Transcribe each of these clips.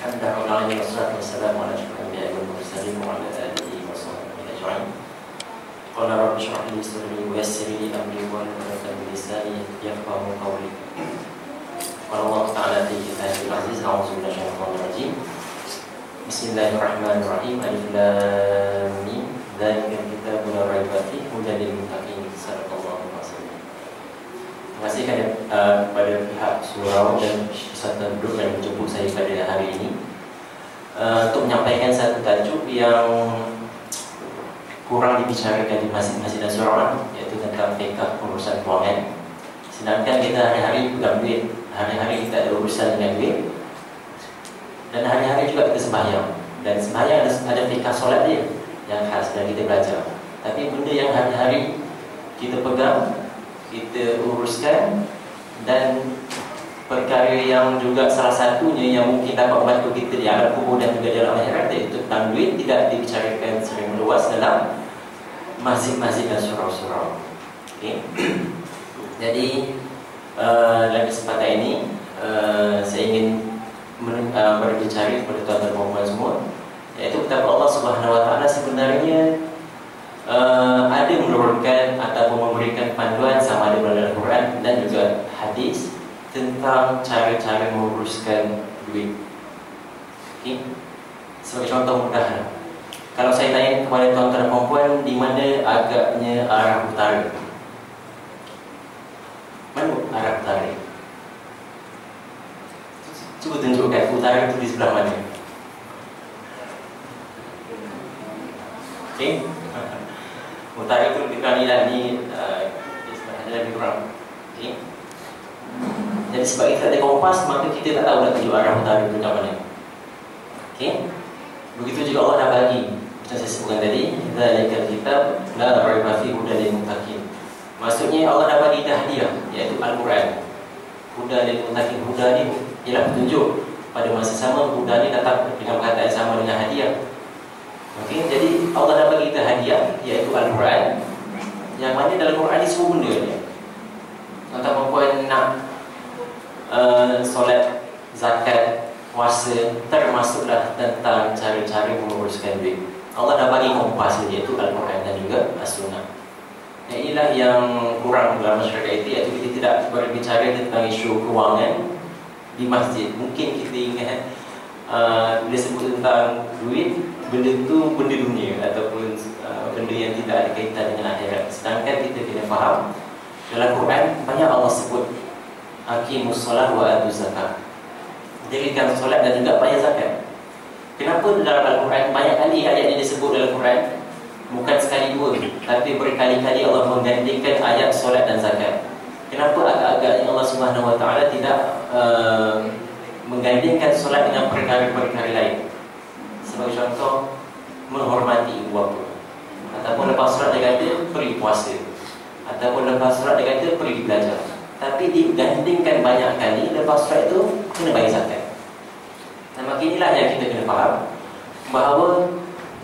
Alhamdulillah wassalatu wassalamu ala asyrafil anbiya'i wal mursalin wa ala alihi wa sahbihi ajma'in. Qala rabbi shrah li sadri wa yassir li amri wa hlul 'uqdatam min lisani yafqahu qawli. Qala Allah ta'ala fi kitabil aziz, a'udzu billahi minasyaitonir rajim. Bismillahirrahmanirrahim. Alif lam mim. Dzalikal kitabu la raiba fihi hudan lil muttaqin. Sadaqallahu alazim. Terima kasih kepada pihak surau dan peserta duduk yang menjemput saya pada hari ini untuk menyampaikan satu tajuk yang kurang dibicarakan di masjid-masjid dan surau, iaitu tentang fiqh urusan kewangan. Sedangkan kita hari-hari pegang duit, hari-hari kita ada urusan dengan duit, dan hari-hari juga kita sembahyang. Dan sembahyang ada fiqh solat dia yang khas dan kita belajar. Tapi benda yang hari-hari kita pegang, kita uruskan, dan perkara yang juga salah satunya yang mungkin dapat membantu kita di alam kubur dan juga di alam akhirat, iaitu tentang duit, tidak dibicarakan sering meluas dalam masjid-masjid dan surau-surau. Okay. Jadi dalam kesempatan ini saya ingin berbicara kepada tuan-tuan dan puan-puan semua, iaitu betapa Allah Subhanahu Wa Taala sebenarnya ada menurunkan ataupun memberikan panduan sama ada dalam Al-Quran dan juga hadis tentang cara-cara menguruskan duit. Okay. Sebagai contoh mudah, kalau saya tanya kepada tuan-tuan dan puan-puan, di mana agaknya arah utara? Mana arah utara? Cuba tunjukkan utara itu di sebelah mana. Okay. Utara itu lebih kurang ni lebih kurang. Okay. Jadi sebab kita ada kompas, maka kita tak tahu nak tunjuk arah utara itu ke mana. Okay. Begitu juga Allah dah bagi, macam saya sebutkan tadi, dzalikal kitab la raiba fihi hudan lil muttaqin. Maksudnya Allah dah bagi dah hadiah, iaitu Al-Quran. Hudan lil muttaqin, hudan ni ialah petunjuk. Pada masa sama, hudan ni datang dengan perkataan sama dengan hadiah. Okay, jadi Allah dah bagi kita hadiah, iaitu Al-Quran, yang mana dalam Quran ni semua benda ni. Tuan-tuan perempuan nak solat, zakat, puasa, termasuklah tentang cara-cara menguruskan duit. Allah dah bagi kompas, iaitu Al-Quran dan juga As-Sunnah. Dan inilah yang kurang dalam masyarakat itu, iaitu kita tidak berbicara tentang isu kewangan di masjid. Mungkin kita ingat bila sebut tentang duit, benda itu benda dunia ataupun benda yang tidak ada kaitan dengan akhirat. Sedangkan kita kena faham, dalam Quran banyak Allah sebut aqimus solat wa atuz zakat, dirikan solat dan juga bayar zakat. Kenapa dalam Al-Quran banyak kali ayat yang disebut dalam Quran? Bukan sekali dua, tapi berkali-kali Allah menggantikan ayat solat dan zakat. Kenapa agak-agaknya Allah Subhanahu Wa Taala tidak menggandingkan solat dengan perkara-perkara lain? Sebagai contoh, menghormati ibu bapa, ataupun lepas solat dia kata pergi puasa, ataupun lepas solat dia kata pergi belajar. Tapi digandingkan banyak kali lepas solat itu kena bayar zakat. Dan maka inilah yang kita kena faham, bahawa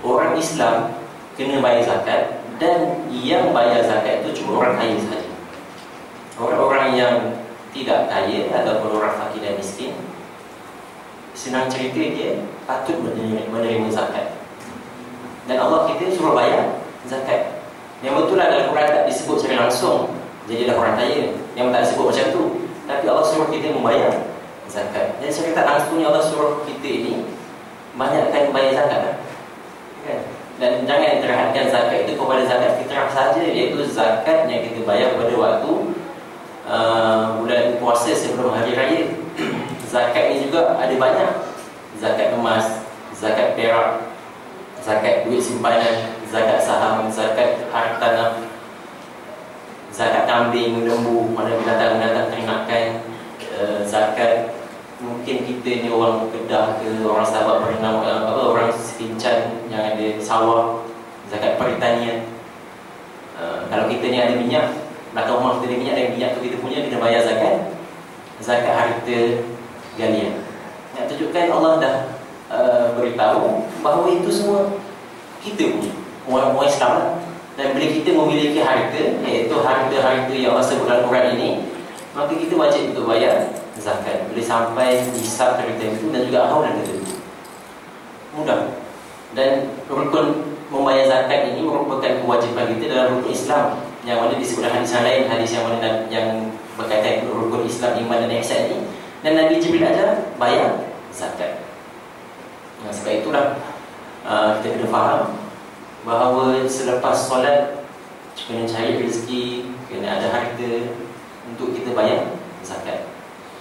orang Islam kena bayar zakat, dan yang bayar zakat itu cuma orang kaya sahaja. Orang-orang yang tidak kaya ataupun orang fakir dan miskin, senang cerita dia patut menerima zakat. Dan Allah kita suruh bayar zakat. Yang betul lah dalam Quran tak disebut secara langsung jadilah orang kaya, yang tak disebut macam tu. Tapi Allah suruh kita membayar zakat. Jadi secara tak langsungnya Allah suruh kita ini banyakkan bayar zakat, kan? Dan jangan terhadkan zakat itu kepada zakat fitrah saja, iaitu zakat yang kita bayar pada waktu bulan puasa sebelum hari raya. Zakat ni juga ada banyak. Zakat emas, zakat perak, zakat duit simpanan, zakat saham, zakat hartanah, zakat kambing, lembu, mana binatang-binatang ternakan, zakat mungkin kita ni orang Kedah ke orang Sabah berenang, orang Serincan yang ada sawah, zakat pertanian. Kalau kita ni ada minyak, belakang rumah kita ada minyak, dan minyak tu kita punya, kita bayar zakat. Zakat harta galian. Nak tunjukkan Allah dah beritahu bahawa itu semua kita punya, orang-orang Islam lah. Dan bila kita memiliki harta, iaitu harta-harta yang Allah sebut dalam Quran ini, maka kita wajib untuk bayar zakat. Boleh sampai nisab harta itu dan juga haul dan itu. mudah. Dan rukun membayar zakat ini merupakan kewajipan kita dalam rukun Islam, yang mana disebut hadis yang lain, hadis yang mana yang berkaitan dengan rukun Islam, iman dan ihsan ini. Dan Nabi Jibril ajar bayar zakat. Sebab itulah kita kena faham bahawa selepas solat kena cari rezeki, kena ada harta untuk kita bayar zakat.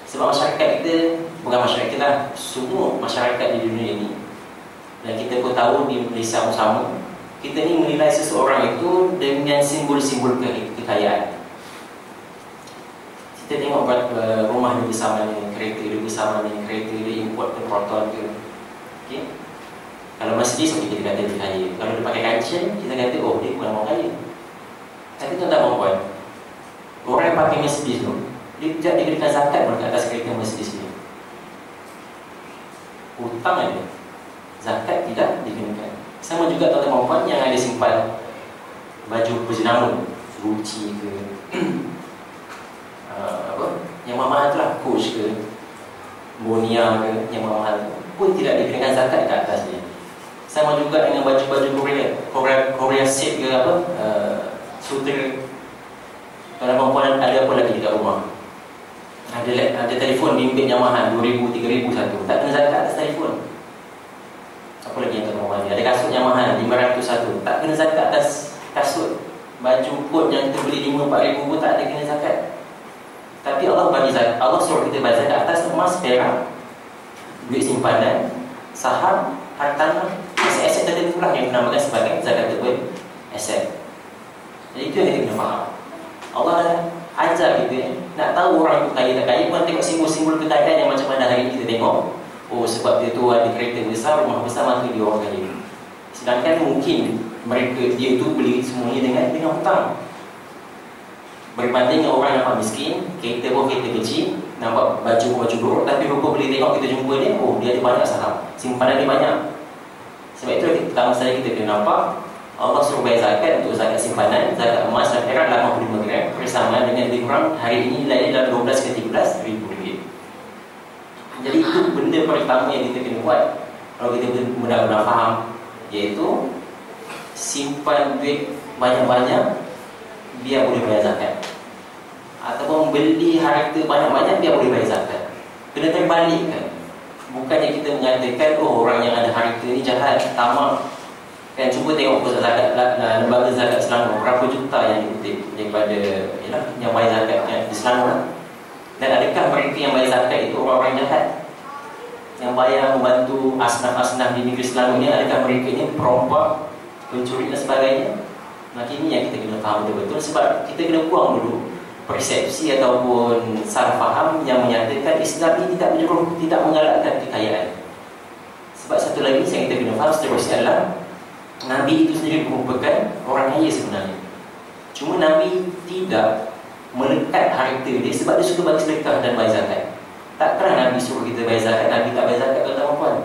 Sebab masyarakat kita, bukan masyarakat kita lah, semua masyarakat di dunia ini, dan kita pun tahu di Malaysia pun sama, kita ni menilai seseorang itu dengan simbol-simbol kekayaan. Kita tengok rumah dia besar mana, kereta dia besar mana, kereta dia import ke Proton ke. Okay? Kalau Mercedes, kita kata dia kaya. Kalau dia pakai kancing, kita kata oh dia bukan orang kaya. Tapi tuan-tuan puan, orang yang pakai Mercedes tu, dia tidak dikenakan zakat pun ke atas kereta Mercedes ni. Hutang ada, zakat tidak dikenakan. Sama juga tuan-tuan puan yang ada simpan baju berjenama, Gucci ke yang mahal tu lah, Coach ke, Bonia ke, yang mahal tu pun tidak dikenakan zakat ke atas dia. Sama juga dengan baju-baju Korea set ke apa, sutra. Tuan-tuan puan ada apa lagi dekat rumah? Ada telefon bimbit yang mahal, 2,000, 3,000 satu, tak kena zakat atas telefon. Apa lagi yang tuan-tuan puan? Ada kasut yang mahal, 500 satu, tak kena zakat atas kasut. Baju kot yang kita beli 5-4 ribu pun tak ada kena zakat. Tapi Allah bagi zakat, Allah suruh kita bayar zakat atas emas, perak, duit simpanan, saham, hartanah, aset-aset tertentu lah yang dinamakan sebagai zakat terbaik aset. Jadi itu yang kita kena faham. Allah dah ajar kita, nak tahu orang itu kaya tak kaya pun tengok simbol-simbol kekayaan yang macam mana hari ini kita tengok. Oh, sebab dia tu ada kereta besar, rumah besar, maka dia orang kaya. Sedangkan mungkin dia tu beli semuanya dengan hutang. Berbanding dengan orang yang miskin, kereta pun kereta kecil, nampak baju buruk, tapi rupa boleh tengok kita jumpa dia, oh dia ada banyak saham, simpanan dia banyak. Sebab itu pertama sekali kita kena nampak Allah suruh bayar zakat untuk zakat simpanan, zakat emas dan perak 85 gram, bersama dengan lebih kurang hari ini lain dalam 12 ke 13 ribu ringgit. Jadi itu benda pertama yang kita kena buat kalau kita benar-benar faham, iaitu simpan duit banyak-banyak biar boleh bayar zakat, ataupun beli harta banyak-banyak biar boleh bayar zakat. Kena terbalikkan. Bukannya kita mengatakan oh orang yang ada harta ni jahat, tamak. Kan cuba tengok pusat zakat, lembaga zakat Selangor, berapa juta yang dikutip daripada yang bayar zakat di Selangor. Dan adakah mereka yang bayar zakat itu orang-orang jahat yang bayar membantu asnaf-asnaf di negeri Selangor ni? Adakah mereka ini perompak, pencuri dan sebagainya? Maka ini yang kita kena faham betul-betul. Sebab kita kena buang dulu persepsi ataupun salah faham yang menyatakan Islam ini tidak menyuruh, tidak menggalakkan kekayaan. Sebab satu lagi yang kita kena faham seterusnya adalah Nabi itu sendiri merupakan orang kaya sebenarnya. Cuma Nabi tidak melekat harta dia sebab dia suka bagi sedekah dan bayar zakat. Takkan Nabi suruh kita bayar zakat, Nabi tak bayar zakat, tuan-tuan puan.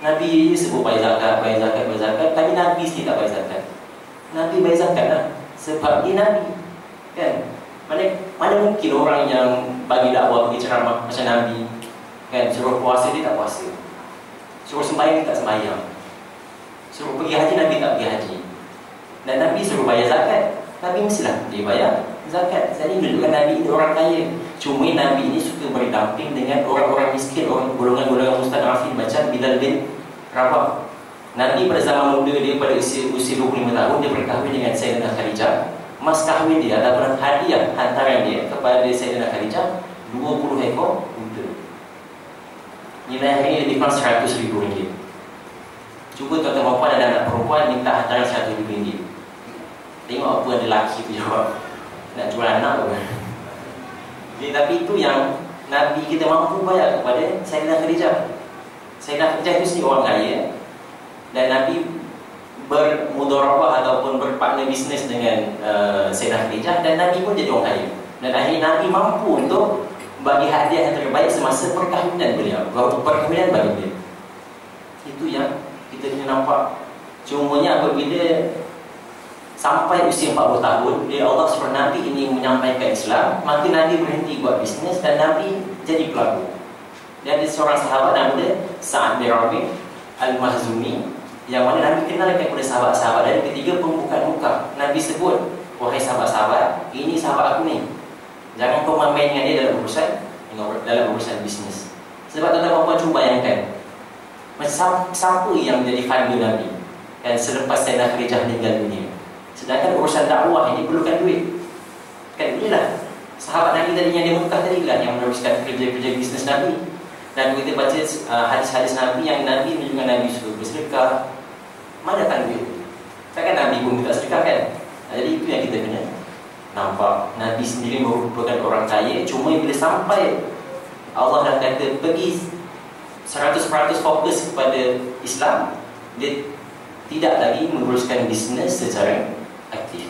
Nabi sebut bayar zakat, tapi Nabi sendiri tak bayar zakat. Nabi bayar zakat lah, sebab dia Nabi. Kan? Mana mungkin orang yang bagi dakwah, bagi ceramah macam Nabi, kan, suruh puasa dia tak puasa, suruh sembahyang dia tak sembahyang, suruh pergi haji Nabi tak pergi haji. Dan Nabi suruh bayar zakat, Nabi mestilah dia bayar zakat. Jadi menunjukkan Nabi ini orang kaya. Cuma Nabi ini suka berdamping dengan orang-orang miskin, orang golongan-golongan mustadafin macam Bilal bin Rabah. Nabi pada zaman muda dia, pada usia 25 tahun, dia berkahwin dengan Sayyidah Khadijah. Mas kahwin dia ataupun hadiah hantaran dia kepada Sayyidah Khadijah 20 ekor unta. Nilai hari ini lebih kurang 100 ribu ringgit. Cuba tuan-tuan puan ada anak perempuan minta hantaran 100 ribu ringgit. Tengok apa ada lelaki tu jawab, nak jual anak ke? Tapi itu yang Nabi kita mampu bayar kepada Sayyidah Khadijah. Sayyidah Khadijah itu sendiri orang kaya, dan Nabi bermudharabah ataupun berpartner bisnes dengan Sayyidah Khadijah, dan Nabi pun jadi orang kaya. Dan akhirnya Nabi mampu untuk bagi hadiah yang terbaik semasa perkahwinan beliau, perkahwinan bagi beliau. Itu yang kita kena nampak. Cumanya apabila sampai usia 40 tahun, dia Allah suruh Nabi ini menyampaikan Islam, maka Nabi berhenti buat bisnes dan Nabi jadi pelaku. Dan ada seorang sahabat nama dia Sa'ad bin Rabi' Al-Mahzumi, yang mana Nabi kenalkan kepada sahabat-sahabat. Dan yang ketiga, pembukaan muka. Nabi sebut, wahai sahabat-sahabat, ini sahabat aku ni, jangan kau main dengan dia dalam urusan bisnes. Sebab tuan-tuan puan cuba bayangkan, macam siapa yang menjadi founder Nabi dan selepas Sayyidah Khadijah meninggal dunia, sedangkan urusan dakwah ini perlukan duit. Kan inilah sahabat Nabi tadi yang di Mekah tadi lah yang meneruskan kerja-kerja bisnes Nabi. Dan kita baca hadis-hadis Nabi yang Nabi menunjukkan Nabi suruh bersedekah. Mana kan duit? Takkan Nabi pun minta sedekah kan? Jadi itu yang kita kena nampak. Nabi sendiri merupakan orang kaya, cuma bila sampai Allah dah kata pergi 100% fokus kepada Islam, dia tidak lagi meneruskan bisnes secara aktif.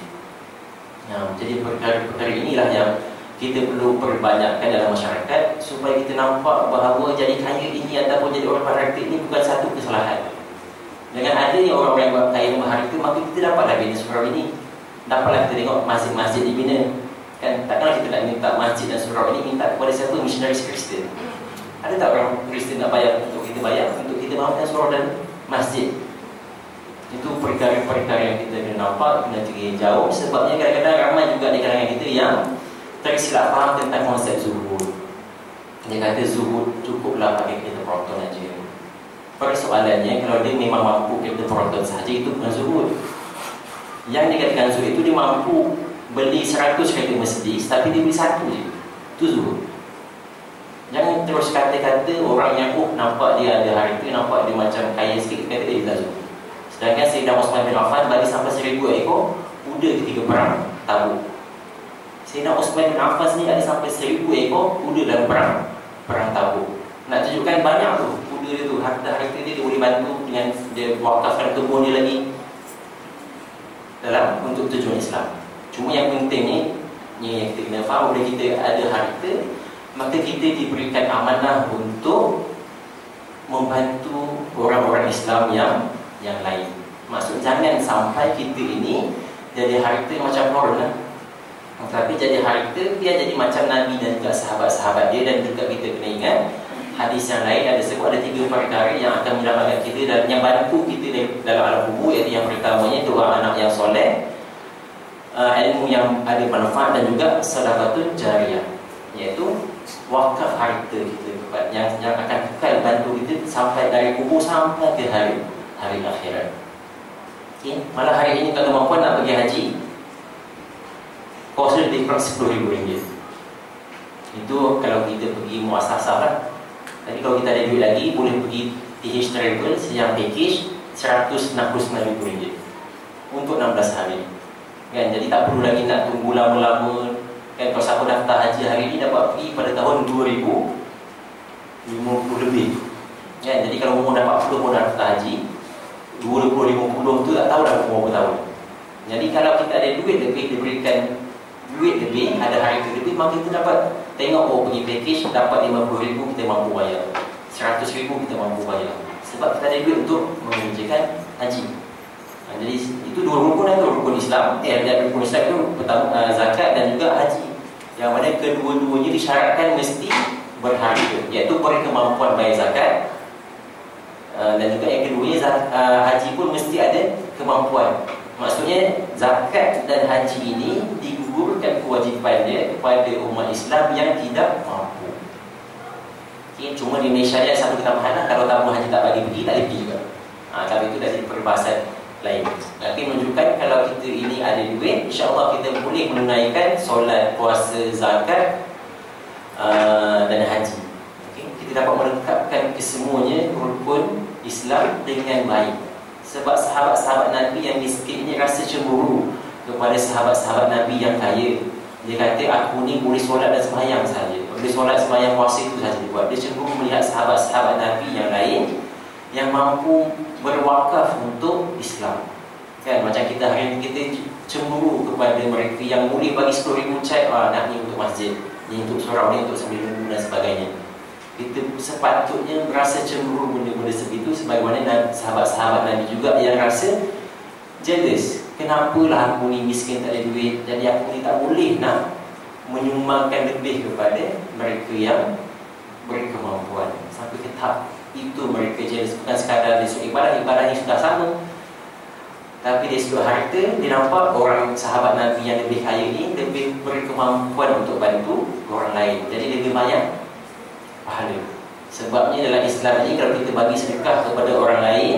Jadi perkara-perkara inilah yang kita perlu perbanyakkan dalam masyarakat supaya kita nampak bahawa jadi kaya ini ataupun jadi orang berharta ini bukan satu kesalahan. Dengan adanya orang-orang yang kaya dan berharta, maka kita dapatlah bina surau ini. Dapatlah kita tengok masjid-masjid dibina. Kan takkanlah kita nak minta masjid dan surau ini minta kepada siapa? Misionaris Kristen. Ada tak orang Kristen nak bayar untuk kita bangunkan surau dan masjid? Itu perkara-perkara yang kita kena nampak, kena cari jauh. Sebabnya kadang-kadang ramai juga di kalangan kita yang tersilap faham tentang konsep zuhud. Dia kata zuhud cukuplah pakai kereta Proton aja. Persoalannya, kalau dia memang mampu kereta Proton sahaja, itu bukan zuhud. Yang dikatakan zuhud itu dia mampu beli 100 kereta Mercedes, tapi dia beli satu je. Itu zuhud. Jangan terus kata-kata orang yang nampak dia ada harta, nampak dia macam kaya sikit, kata dia tak zuhud. Sedangkan Sayyidina Osman bin Affan bagi sampai 1000 ekor kuda ketika perang Tabuk. Sayyidina Osman bin Affan sendiri ada sampai 1000 ekor kuda dalam perang Tabuk. Nak tunjukkan banyak tu kuda dia tu, harta-harta dia boleh bantu dengan dia wakafkan kebun dia lagi dalam untuk tujuan Islam. Cuma yang pentingnya yang kita kena faham, bila kita ada harta, maka kita diberikan amanah untuk membantu orang-orang Islam yang lain. Maksud jangan sampai kita ini jadi harta macam Korun lah. Tapi jadi harta, dia jadi macam Nabi dan juga sahabat-sahabat dia. Dan juga kita kena ingat hadis yang lain ada sebut ada 3 perkara yang akan menyelamatkan kita dan yang bantu kita dalam alam kubur. Iaitu yang pertamanya doa anak yang soleh, ilmu yang ada manfaat, dan juga sedekah jariah, iaitu wakaf harta kita yang akan kekal bantu kita sampai dari kubur sampai ke hari akhirat. Okay. Malah hari ini kalau puan nak pergi haji, kos dia lebih kurang RM10,000. Itu kalau kita pergi muasasah lah. Jadi kalau kita ada duit lagi, boleh pergi TH Travel yang package RM169,000 untuk 16 hari. Kan? Jadi tak perlu lagi nak tunggu lama-lama. Kan? Kalau siapa daftar haji hari ini dapat pergi pada tahun 2050 lebih. Kan? Jadi kalau umur dah 40 pun daftar haji, 2050 tu tak tahu dah berapa tahun. Jadi kalau kita ada duit lebih, diberikan duit lebih, ada harga lebih, maka kita dapat tengok pergi package dapat RM50,000 kita mampu bayar, RM100,000 kita mampu bayar. Sebab kita ada duit untuk mengerjakan haji. Jadi itu 2 rukun itu rukun Islam. Rukun Islam itu pertama zakat dan juga haji. Yang mana kedua-duanya disyaratkan mesti berharga, iaitu berkemampuan bayar zakat. Dan juga yang keduanya haji pun mesti ada kemampuan. Maksudnya zakat dan haji ini digugurkan kewajipannya kepada umat Islam yang tidak mampu. Okay, cuma di Malaysia ada satu ketambahan, kalau tamu haji tak bagi pergi, tak boleh pergi juga. Tapi itu dah jadi perbahasan lain. Tapi menunjukkan kalau kita ini ada duit, insya-Allah kita boleh menunaikan solat, puasa, zakat dan haji. Kita dapat melengkapkan kesemuanya rukun Islam dengan baik. Sebab sahabat-sahabat Nabi yang miskin ini rasa cemburu kepada sahabat-sahabat Nabi yang kaya. Dia kata, aku ni boleh solat dan sembahyang saja, boleh solat sembahyang puasa itu saja dibuat. Dia cemburu melihat sahabat-sahabat Nabi yang lain yang mampu berwakaf untuk Islam. Kan macam kita hari ini, kita cemburu kepada mereka yang boleh bagi 10,000 cek, nak ni untuk masjid, ni untuk surau, ni untuk sembilan dan sebagainya. Kita sepatutnya berasa cemburu benda-benda seperti itu, sebagaimana sahabat-sahabat Nabi juga yang rasa jealous. Kenapalah aku ni miskin, tak ada duit, jadi aku ni tak boleh nak menyumbangkan lebih kepada mereka yang berkemampuan. Sampai ke tahap itu mereka je, bukan sekadar dari sudut ibadahnya sudah sama, tapi dari sudut harta dia nampak orang sahabat Nabi yang lebih kaya ni lebih berkemampuan untuk bantu orang lain, jadi lebih banyak pahala. Sebabnya dalam Islam ni kalau kita bagi sedekah kepada orang lain,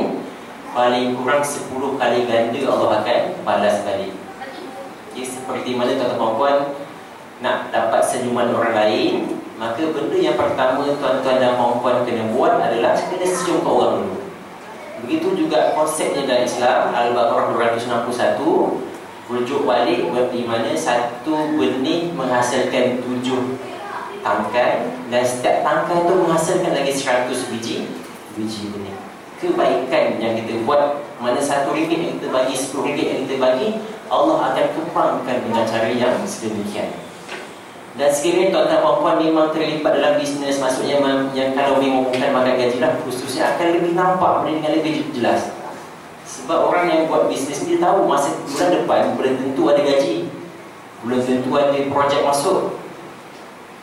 paling kurang 10 kali ganda Allah akan balas balik. Okay, seperti mana tuan-tuan nak dapat senyuman orang lain, maka benda yang pertama tuan-tuan dan puan-puan kena buat adalah kena senyum ke orang dulu. Begitu juga konsepnya dalam Islam, Al-Ibroh 261 rujuk balik di mana satu benih menghasilkan 7 tangkai, dan setiap tangkai itu menghasilkan lagi 100 biji benih. Kebaikan yang kita buat, mana RM1 yang kita bagi, RM10 yang kita bagi, Allah akan kembangkan dengan cara yang sedemikian. Dan sekiranya tuan-tuan puan-puan memang terlibat dalam bisnes, maksudnya yang kalau memang bukan makan gaji lah, khususnya akan lebih nampak dengan lebih jelas. Sebab orang yang buat bisnes dia tahu masa bulan depan, bulan tentu ada gaji, bulan tentu ada projek masuk.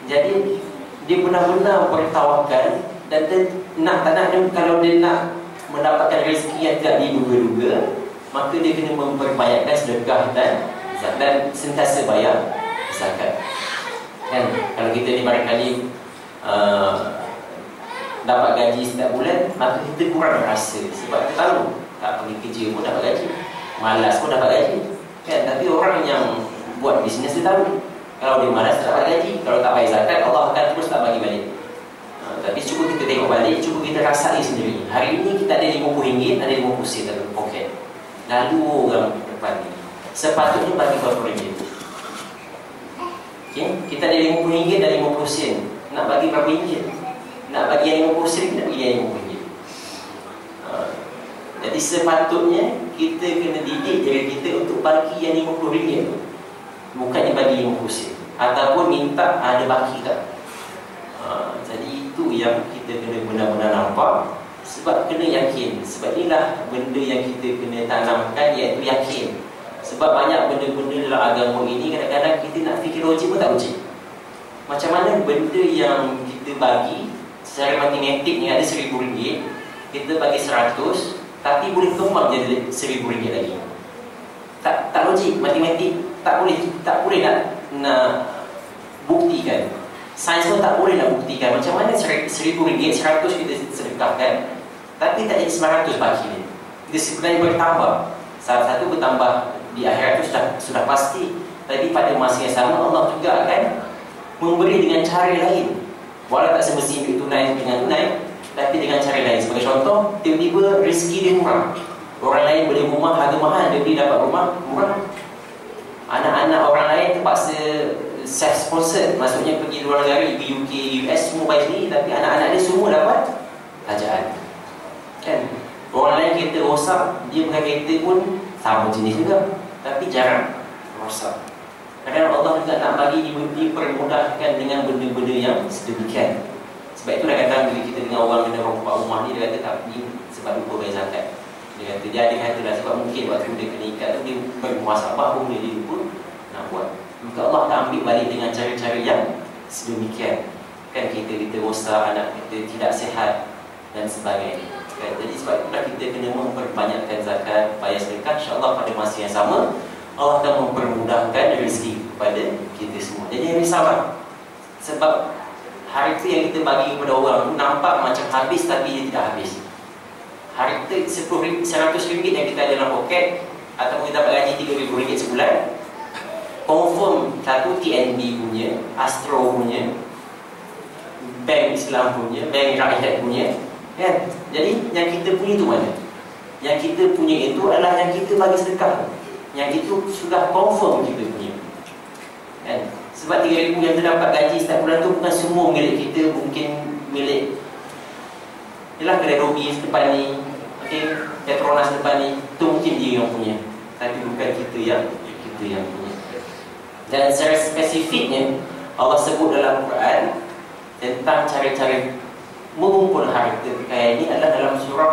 Jadi dia benar-benar bertawakal, dan dia nak tak nak, kalau dia nak mendapatkan rezeki yang tidak diduga-duga, maka dia kena memperbanyakkan sedekah dan sentiasa bayar zakat. Kan? Kalau kita ni barangkali dapat gaji setiap bulan, maka kita kurang rasa, sebab kita tahu tak pergi kerja pun dapat gaji, malas pun dapat gaji, kan? Tapi orang yang buat bisnes dia tahu, kalau dia malas tak dapat gaji, kalau tak bayar zakat, Allah akan terus tak bagi balik. Tapi cuba kita tengok balik, cuba kita rasai sendiri. Hari ini kita ada RM50, ada RM50 dalam poket, lalu orang depan ni sepatutnya bagi berapa ringgit. Okay? Kita ada RM50 dan RM50, nak bagi berapa ringgit? Nak bagi yang RM50, nak bagi yang RM50. Jadi sepatutnya kita kena didik diri kita untuk bagi yang RM50 tu, bukannya bagi RM50 ataupun minta ada baki tak. Jadi itu yang kita kena benar-benar nampak. Sebab kena yakin. Sebab inilah benda yang kita kena tanamkan, iaitu yakin. Sebab banyak benda-benda dalam agama ini kadang-kadang kita nak fikir logik pun tak logik. Macam mana benda yang kita bagi secara matematik ni ada RM1,000, kita bagi 100, tapi boleh kembang jadi RM1,000 lagi. Tak logik, matematik tak boleh nak buktikan. Sains pun tak boleh nak buktikan macam mana RM1,000, 100 kita sedekahkan, tapi tak jadi 900 bagi ni. Dia sebenarnya bertambah. Salah satu bertambah di akhirat itu sudah pasti. Tapi pada masa yang sama Allah juga akan memberi dengan cara lain. Walau tak semestinya duit tunai dengan tunai, tapi dengan cara lain. Sebagai contoh, tiba-tiba rezeki dia murah. Orang lain beli rumah harga mahal, dia beli dapat rumah murah. Anak-anak orang lain terpaksa self-sponsored, maksudnya pergi luar negara, pergi UK, US, semua bayar sendiri, tapi anak-anak dia semua dapat kerajaan. Kan? Orang lain kereta rosak, dia pakai kereta pun sama jenis juga, tapi jarang rosak. Kadang Allah juga nak bagi dipermudahkan dengan benda-benda yang sedemikian. Sebab itulah kadang bila kita dengar orang kena rompak rumah ni, dia kata tak, ni sebab lupa bayar zakat. Dia kata lah sebab mungkin waktu dia kena ikat tu dia bermuasabah pun dia lupa nak buat. Maka Allah tak ambil balik dengan cara-cara yang sedemikian. Kan kita rosak, anak kita tidak sihat dan sebagainya. Kan? Jadi sebab itulah kita kena memperbanyakkan zakat, bayar sedekah. InsyaAllah pada masa yang sama Allah akan mempermudahkan rezeki kepada kita semua. Jadi risaulah. Sebab harta yang kita bagi kepada orang tu nampak macam habis, tapi dia tidak habis. Harta RM100 yang kita ada dalam poket, ataupun kita dapat gaji RM3,000 sebulan, confirm satu TNB punya, Astro punya, Bank Islam punya, Bank Rakyat punya, kan? Jadi yang kita punya itu mana? Yang kita punya itu adalah yang kita bagi sedekah. Yang itu sudah confirm kita punya, kan? Sebab RM3,000 yang kita dapat gaji setiap bulan tu bukan semua milik kita, mungkin milik ialah kedai Robi depan ni, okay, Petronas depan ni, itu mungkin dia yang punya, tapi bukan kita yang punya. Dan secara spesifiknya Allah sebut dalam Quran tentang cara-cara mengumpul harta kekayaan ini adalah dalam surah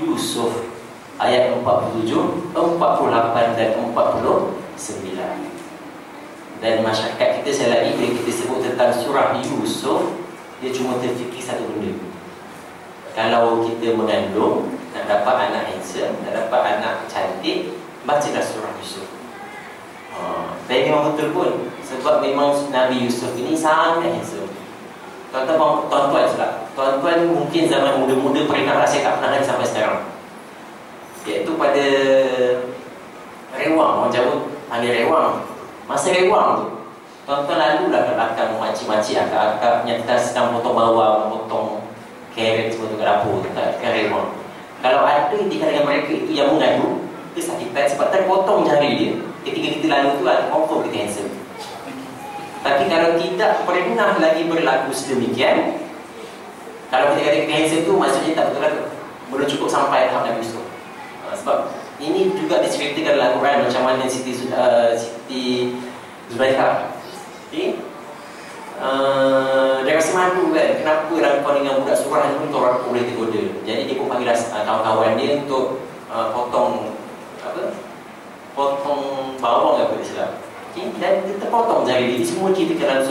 Yusuf ayat 47, 48 dan 49. Dan masyarakat kita, saya lagi bila kita sebut tentang surah Yusuf, dia cuma terfikir satu benda. Kalau kita mengandung, nak dapat anak handsome, nak dapat anak cantik, bacalah surah Yusuf. Dan memang betul pun, sebab memang Nabi Yusuf ini sangat handsome. Tuan-tuan sebab tuan-tuan mungkin zaman muda-muda pernah rasa tak pernah lagi sampai sekarang, iaitu pada rewang, orang Jawa panggil rewang. Masa rewang tu, tuan-tuan lalulah ke belakang makcik-makcik akak-akak yang kita sedang potong bawang, potong carrot semua tu kat dapur, kat rewang. Kalau ada di kalangan mereka itu yang mengadu, kesakitan sebab terpotong jari dia ketika kita lalu tu, ada confirm kita handsome. Tapi kalau tidak pernah lagi berlaku sedemikian, kalau kita kata kita handsome tu, maksudnya tak betul lagi, belum cukup sampai tahap Nabi Yusuf. Sebab ini juga diceritakan dalam Al-Quran macam mana Siti Zulaikha. Okay? Dia rasa malu kan, kenapa dalam kau dengan budak surah ni pun orang boleh tergoda. Jadi dia pun panggil kawan-kawan dia untuk potong bawang apa dia silap. Okay? Dan dia terpotong jari dia. Semua cerita dalam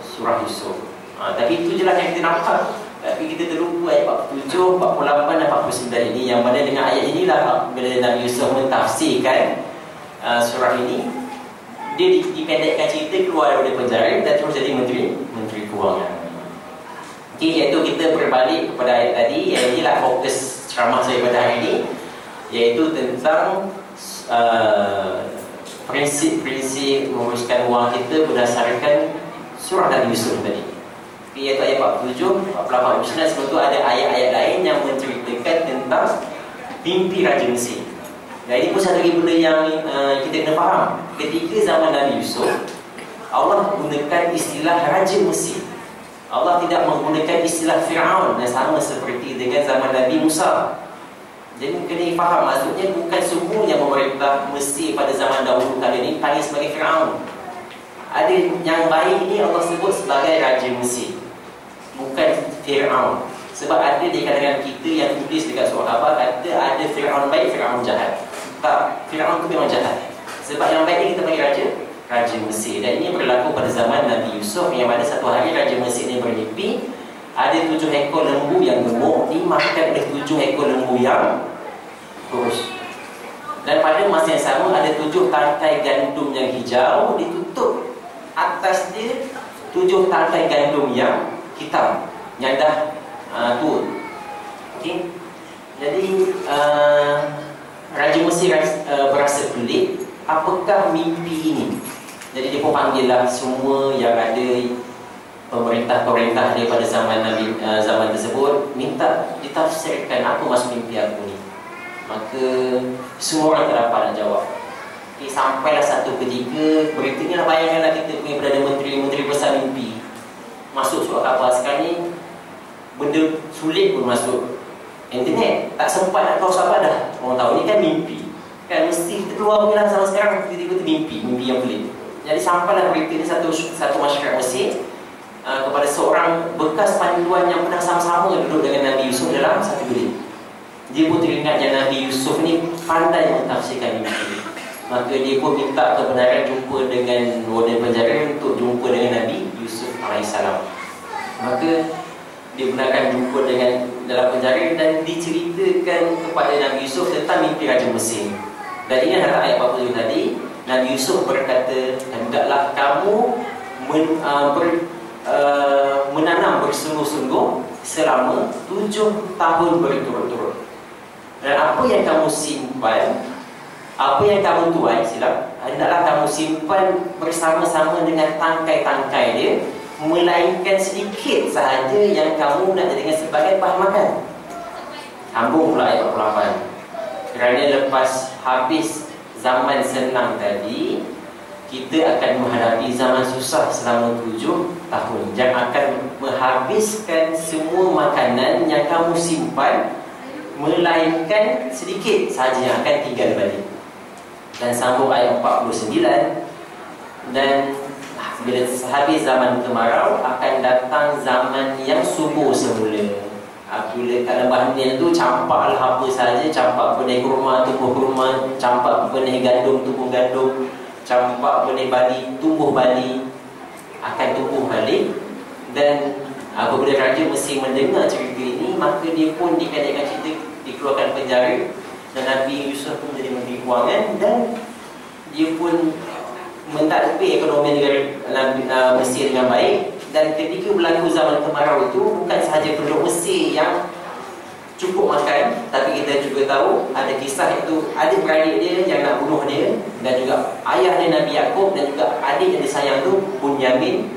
surah Yusuf. Tapi itu je lah yang kita nampak. Tapi kita terlupa ayat 47, 48 dan 49 ini, yang mana dengan ayat inilah bila Nabi Yusuf mentafsirkan surah ini, dia dipendekkan cerita keluar daripada penjara dan terus jadi menteri kewangan. Okay, iaitu kita berbalik kepada ayat tadi, yang inilah fokus ceramah saya pada hari ini, iaitu tentang prinsip-prinsip menguruskan wang kita berdasarkan surah Nabi Yusuf tadi. Iaitu ayat 47, 48, 49. Sebab tu ada ayat-ayat lain yang menceritakan tentang mimpi Raja Mesir. Dan ini pun satu lagi benda yang kita kena faham. Ketika zaman Nabi Yusuf, Allah gunakan istilah Raja Mesir. Allah tidak menggunakan istilah Fir'aun yang sama seperti dengan zaman Nabi Musa. Jadi kena faham, maksudnya bukan semua yang memerintah Mesir pada zaman dahulu kali ini panggil sebagai Fir'aun. Ada yang baik ini Allah sebut sebagai Raja Mesir, bukan Fir'aun. Sebab ada di kalangan kita yang tulis dekat surah khabar kata ada Fir'aun baik, Fir'aun jahat. Tak, Fir'aun itu memang jahat. Sebab yang baik ni kita panggil Raja Mesir. Dan ini berlaku pada zaman Nabi Yusuf, yang mana satu hari Raja Mesir ni bermimpi ada 7 ekor lembu yang gemuk dimakan oleh 7 ekor lembu yang kurus. Dan pada masa yang sama ada 7 tangkai gandum yang hijau, ditutup atas dia 7 tangkai gandum yang hitam yang dah tua. Okay? Jadi Raja Mesir berasa pelik, apakah mimpi ini? Jadi dia pun panggillah semua yang ada pemerintah-pemerintah dia pada zaman Nabi zaman tersebut, minta ditafsirkan apa maksud mimpi aku ni. Maka semua orang tak dapat nak jawab. Okay, sampailah satu ketika, berita ni lah, bayangkanlah kita punya Perdana Menteri besar mimpi masuk surat khabar. Sekarang ni benda sulit pun masuk internet, tak sempat nak tahu siapa dah. Orang tahu ni kan mimpi, kan mesti keluar pula sama sekarang tiba-tiba mimpi yang pelik. Jadi sampailah berita ni satu masyarakat Mesir kepada seorang bekas panduan yang pernah sama-sama duduk dengan Nabi Yusuf dalam satu bilik. Dia pun teringat yang Nabi Yusuf ni pandai mentafsirkan mimpi. Maka dia pun minta kebenaran jumpa dengan warden penjara untuk jumpa dengan Nabi Yusuf AS. Maka dia benarkan jumpa dengan dalam penjara dan diceritakan kepada Nabi Yusuf tentang mimpi Raja Mesir. Dan ini adalah ayat 40 tadi. Nabi Yusuf berkata, hendaklah kamu menanam bersungguh-sungguh selama 7 tahun berturut-turut. Dan apa yang kamu simpan, apa yang kamu tuai, hendaklah kamu simpan bersama-sama dengan tangkai-tangkai dia, melainkan sedikit sahaja yang kamu nak jadikan sebagai bahan makan. Sambung pula ayat 48. Kerana lepas habis zaman senang tadi, kita akan menghadapi zaman susah selama 7 tahun yang akan menghabiskan semua makanan yang kamu simpan, melainkan sedikit sahaja yang akan tinggal balik. Dan sambung ayat 49. Dan bila habis zaman kemarau, akan datang zaman yang subur semula. Bila kat lembah Nil tu campaklah apa sahaja, campak benih kurma tumbuh kurma, campak benih gandum tumbuh gandum, campak benih bali tumbuh bali, akan tumbuh balik. Dan apabila Raja Mesir mendengar cerita ini, maka dia pun dikatakan cerita dikeluarkan penjara, dan Nabi Yusuf pun menjadi Menteri Kewangan, dan dia pun mentadbir ekonomi negara Mesir dengan baik. Dan ketika berlaku zaman kemarau itu, bukan sahaja penduduk Mesir yang cukup makan, tapi kita juga tahu ada kisah itu adik-beradik dia yang nak bunuh dia, dan juga ayah dia Nabi Yaakob, dan juga adik yang disayang tu Bunyamin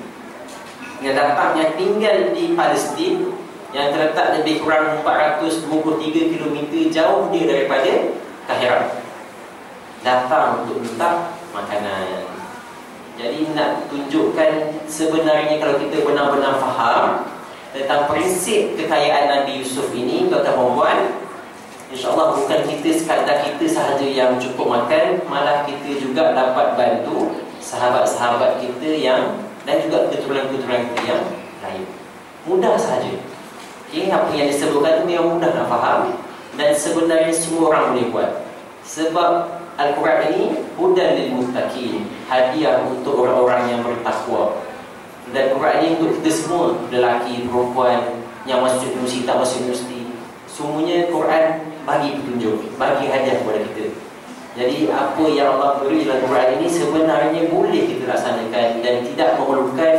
yang datang, yang tinggal di Palestin, yang terletak lebih kurang 423 km jauh dia daripada Kahirah, datang untuk minta makanan. Jadi nak tunjukkan sebenarnya kalau kita benar-benar faham tentang prinsip kekayaan Nabi Yusuf ini, tuan-tuan puan, insya-Allah bukan kita sekadar kita sahaja yang cukup makan, malah kita juga dapat bantu sahabat-sahabat kita yang, dan juga keturunan-keturunan kita yang lain. Mudah sahaja. Okay, apa yang disebutkan itu memang mudah nak faham, dan sebenarnya semua orang boleh buat. Sebab Al-Quran ini hudan lil muttaqin, hadiah untuk orang-orang yang bertakwa. Dan Quran ini untuk kita semua, lelaki, perempuan, yang masuk universiti, tak masuk universiti, semuanya Quran bagi petunjuk, bagi hadiah kepada kita. Jadi apa yang Allah beri dalam Quran ini sebenarnya boleh kita laksanakan, dan tidak memerlukan,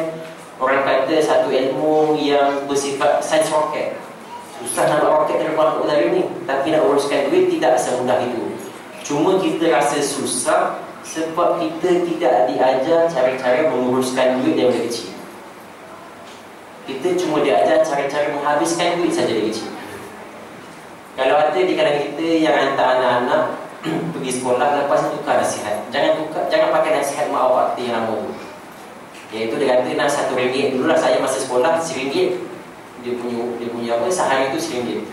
orang kata, satu ilmu yang bersifat sains roket. Susah nak buat roket terbang ke udara ni, tapi nak uruskan duit tidak semudah itu. Cuma kita rasa susah sebab kita tidak diajar cara-cara menguruskan duit dari kecil. Kita cuma diajar cara-cara menghabiskan duit saja dari kecil. Kalau ada di kalangan kita yang hantar anak-anak pergi sekolah, lepas itu tukar nasihat. Jangan pakai nasihat mak awak kita yang lama tu. Iaitu dia kata nak RM1 dulu lah, saya masa sekolah RM1. Dia punya apa, sehari itu RM1.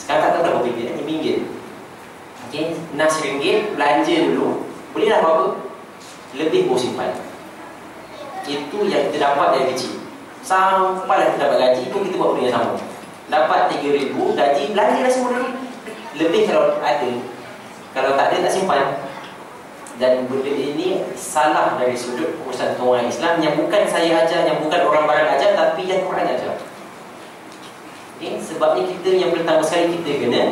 Sekarang tak tahu berapa ringgit, RM5. Okay, nak RM1 belanja dulu, bolehlah berapa? Lebih baru simpan. Itu yang kita dapat dari kecil. Sampai kita dapat gaji pun kita buat benda yang sama. Dapat RM3,000 gaji, belanjalah semua lagi. Lebih kalau ada. Kalau tak ada, tak simpan. Dan benda ini salah dari sudut pengurusan keuangan Islam, yang bukan saya ajar, yang bukan orang barat ajar, tapi yang Quran ajar. Okay, sebabnya kita yang pertama sekali kita kena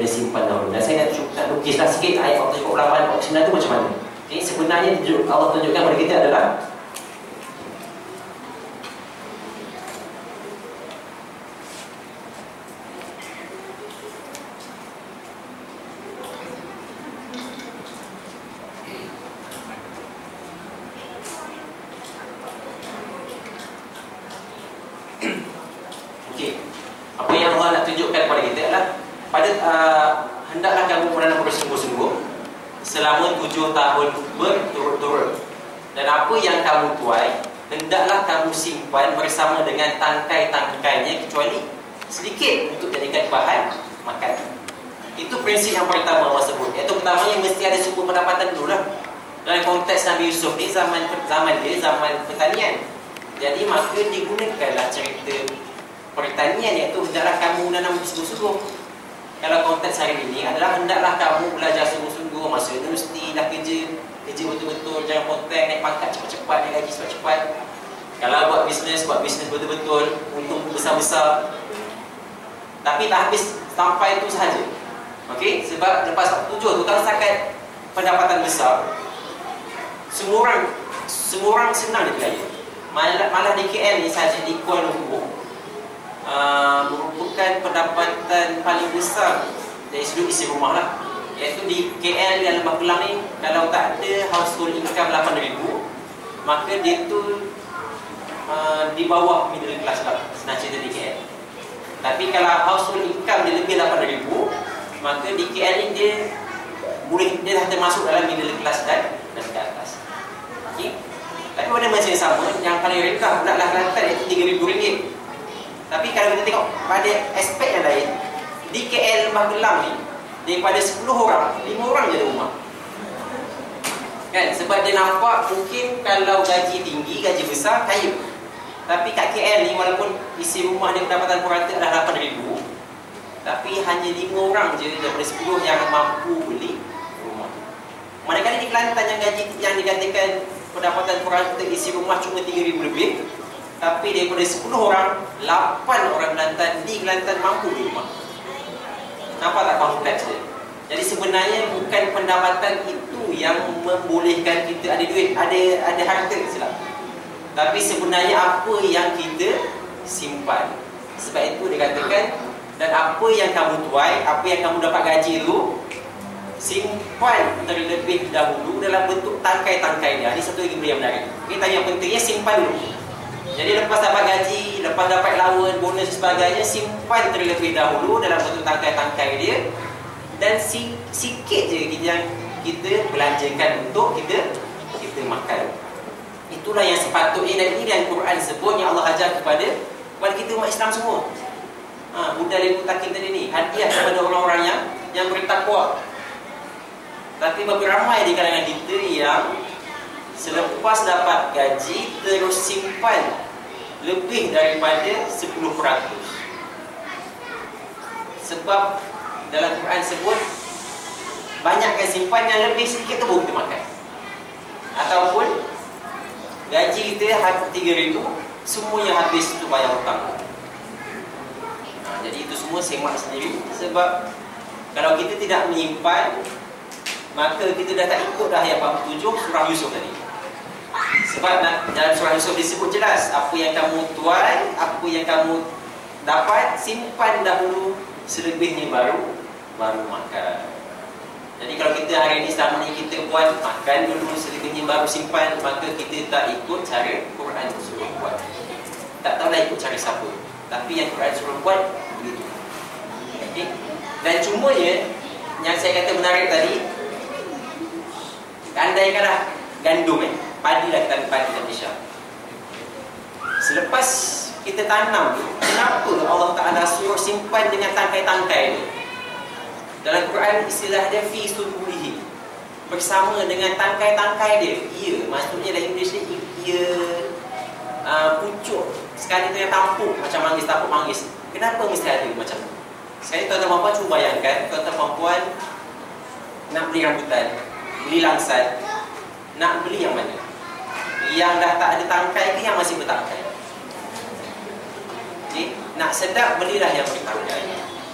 simpan dahulu. Dan saya nak lukislah sikit ayat 48 49 tu macam mana. Okay, sebenarnya Allah tunjukkan kepada kita adalah okay, apa yang Allah nak tunjukkan kepada kita adalah hendaklah kamu menanam bersungguh-sungguh selama 7 tahun berturut-turut, dan apa yang kamu tuai hendaklah kamu simpan bersama dengan tangkai-tangkainya, kecuali sedikit untuk jadikan bahan makan. Itu prinsip yang pertama Allah sebut. Iaitu pertamanya mesti ada sumber pendapatan dulu lah. Dalam konteks Nabi Yusuf ni zaman pertanian. Jadi maka digunakanlah cerita pertanian, iaitu hendaklah kamu menanam bersungguh-sungguh. Kalau konteks hari ini adalah hendaklah kamu belajar sungguh-sungguh, masuk universiti, dah kerja betul-betul, jangan potong, naik pangkat cepat-cepat, naik gaji cepat-cepat. Kalau buat bisnes betul-betul, untung besar-besar. Tapi tak habis sampai itu sahaja. Okey, sebab lepas 7 tu, kalau setakat pendapatan besar, semua orang senang dikelaya. Malah di KL ni sahaja, di Kuala Lumpur, merupakan pendapatan paling besar dari sudut isi rumah lah. Iaitu di KL dan Lembah Kelang ni, kalau tak ada household income 8,000, maka dia tu di bawah middle class lah, senang cerita di KL. Tapi kalau household income dia lebih 8,000, maka di KL ni dia dah termasuk dalam middle class dan ke atas. Okay? Tapi pada masa yang sama, yang paling rendah pula lah Kelantan, iaitu RM3,000. Tapi kalau kita tengok pada aspek yang lain, di KL Lembah Kelang ni, daripada 10 orang, 5 orang je ada rumah. Kan? Sebab dia nampak mungkin kalau gaji tinggi, gaji besar, kaya. Tapi kat KL ni, walaupun isi rumah dia pendapatan purata adalah 8,000, tapi hanya 5 orang je daripada 10 yang mampu beli rumah. Manakala di Kelantan yang gaji yang dikatakan pendapatan purata isi rumah cuma 3,000 lebih, tapi daripada 10 orang, 8 orang Kelantan di Kelantan mampu di rumah. Nampak tak kompleks dia? Jadi sebenarnya bukan pendapatan itu yang membolehkan kita ada duit, ada harta, silap. Tapi sebenarnya apa yang kita simpan. Sebab itu dikatakan, dan apa yang kamu tuai, apa yang kamu dapat gaji itu, simpan terlebih dahulu dalam bentuk tangkai-tangkai dia. Ini satu lagi benda yang menarik. Kita yang pentingnya simpan dulu. Jadi lepas dapat gaji, lepas dapat lawan, bonus dan sebagainya, simpan terlebih dahulu dalam bentuk tangkai-tangkai dia. Dan sikit je yang kita belanjakan untuk kita makan. Itulah yang sepatutnya, dan ini yang Quran sebut, yang Allah ajar kepada kita umat Islam semua. Budal ilmu takin tadi ni, hadiah kepada orang-orang yang bertakwa. Tapi bagi ramai di kalangan kita yang selepas dapat gaji terus simpan lebih daripada 10%. Sebab dalam Quran sebut, banyakkan simpan, yang lebih sedikit tu baru kita makan. Ataupun gaji kita 3,000, semua yang habis tu bayar hutang. Jadi itu semua semak sendiri. Sebab kalau kita tidak menyimpan, maka kita dah tak ikut dah ayat 47 surah Yusuf tadi. Sebab dalam surah Yusuf disebut jelas, apa yang kamu tuai, apa yang kamu dapat, simpan dahulu, selebihnya baru makan. Jadi kalau kita hari ini selama ni kita buat makan dulu, selebihnya baru simpan, maka kita tak ikut cara Quran suruh buat. Tak tahulah ikut cara siapa, tapi yang Quran suruh buat begitu. Okay? Dan cumanya yang saya kata menarik tadi, andaikanlah gandum, padi lah, kita ambil padi dan Malaysia. Selepas kita tanam tu, kenapa Allah Ta'ala suruh simpan dengan tangkai-tangkai tu? Dalam Quran istilah dia fi subulihi, bersama dengan tangkai-tangkai dia. Ia, maksudnya dalam English ni, ia pucuk sekali tu yang tampuk, macam manggis, tampuk manggis. Kenapa mesti ada macam tu? Sekali tuan-tuan perempuan cuba bayangkan, tuan-tuan perempuan nak beli rambutan, beli langsat, nak beli yang mana? Yang dah tak ada tangkai ke yang masih bertangkai? Okay? Nak sedap, belilah yang bertangkai.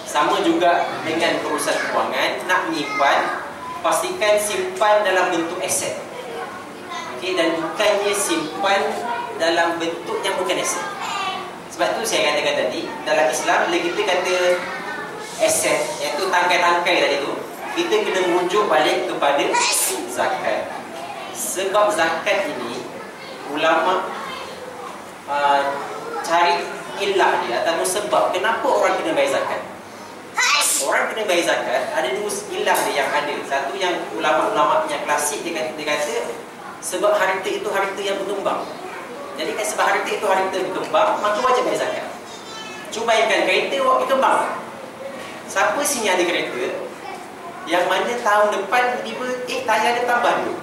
Sama juga dengan urusan kewangan, nak menyimpan, pastikan simpan dalam bentuk aset. Okay? Dan bukannya simpan dalam bentuk yang bukan aset. Sebab tu saya katakan tadi, dalam Islam bila kita kata aset, iaitu tangkai-tangkai tadi tu, kita kena merujuk balik kepada zakat. Sebab zakat ini ulama cari ilah dia atau sebab kenapa orang kena bayar zakat. Orang kena bayar zakat, ada dua ilah dia yang ada. Satu yang ulama-ulama yang klasik dia kata sebab harta itu harta yang berkembang. Jadi kan sebab harta itu harta berkembang, maka wajib bayar zakat. Cuba bayangkan kereta awak berkembang. Siapa sini ada kereta yang mana tahun depan tiba tayar dia tambah dulu,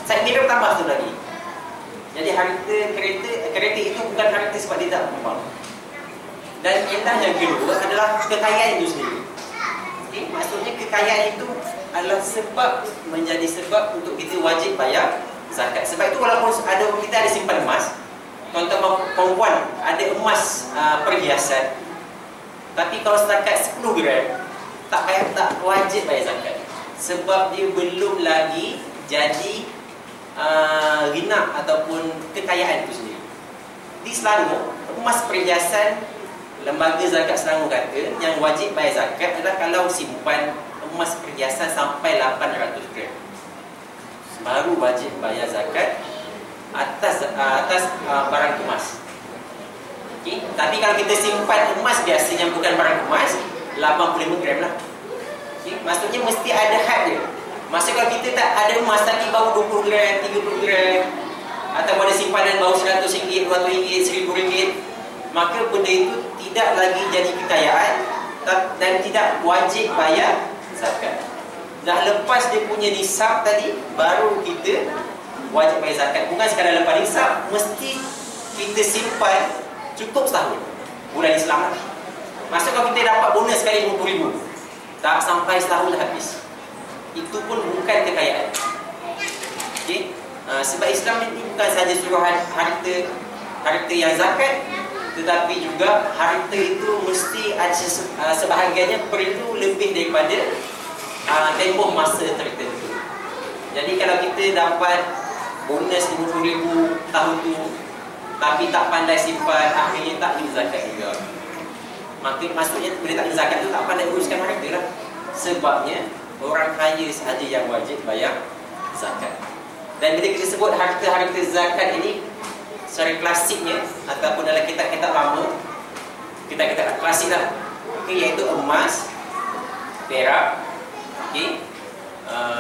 saya kira tambah tu lagi. Jadi harta kereta itu bukan harta sebab dia tak berkembang. Dan indah yang kedua adalah kekayaan itu sendiri. Okay? Maksudnya kekayaan itu adalah sebab, menjadi sebab untuk kita wajib bayar zakat. Sebab itu walaupun kita ada simpan emas, tuan-tuan perempuan ada emas perhiasan, tapi kalau setakat 10 gram tak wajib bayar zakat. Sebab dia belum lagi jadi ghina ataupun kekayaan itu sendiri. Di Selangor, emas perhiasan, lembaga zakat Selangor kata yang wajib bayar zakat adalah kalau simpan emas perhiasan sampai 800 gram, baru wajib bayar zakat atas barang kemas. Okay? Tapi kalau kita simpan emas biasa yang bukan barang kemas, 85 gram lah. Okay? Maksudnya mesti ada had dia. Maksudnya kalau kita tak ada emas tapi baru 20 gram, 30 gram, atau ada simpanan baru RM100, RM200, RM1000, maka benda itu tidak lagi jadi kekayaan dan tidak wajib bayar zakat. Dah lepas dia punya nisab tadi, baru kita wajib bayar zakat. Bukan sekadar lepas nisab, mesti kita simpan cukup setahun. Bulan Islam lah. Maksud kalau kita dapat bonus sekali RM50,000, tak sampai setahun dah habis. Itu pun bukan kekayaan. Okay? Sebab Islam ini bukan saja suruh harta harta yang zakat, tetapi juga harta itu mesti ada sebahagiannya perlu lebih daripada tempoh masa tertentu. Jadi kalau kita dapat bonus 50,000 tahun tu tapi tak pandai simpan, akhirnya tak kena zakat juga. Maksudnya bila tak kena zakat tu tak pandai uruskan harta lah. Sebabnya orang kaya sahaja yang wajib bayar zakat. Dan bila kita sebut harta-harta zakat ini secara klasiknya ataupun dalam kitab-kitab lama, kitab-kitab klasik lah, iaitu emas, perak,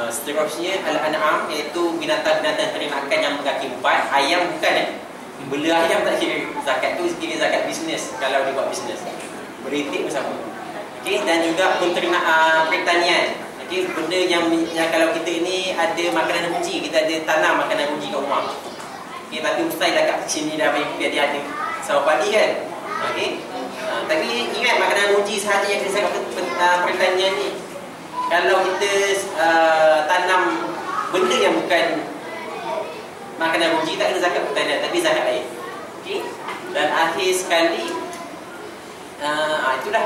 seterusnya al-an'am, iaitu binatang-binatang ternakan yang berkaki 4. Ayam bukan bela ayam tak kira zakat, tu kira zakat bisnes kalau dia buat bisnes. Beritik pun sama. Dan juga pertanian. Benda yang kalau kita ini ada makanan ruji, kita ada tanam makanan ruji kat rumah. Tapi mustahil dah kat sini dah dia ada sawah padi kan. Tapi ingat makanan ruji sahaja yang kita cakap pertanian ni. Kalau kita tanam benda yang bukan makanan ruji, tak kena zakat pertanian, tapi zakat lain. Dan akhir sekali itulah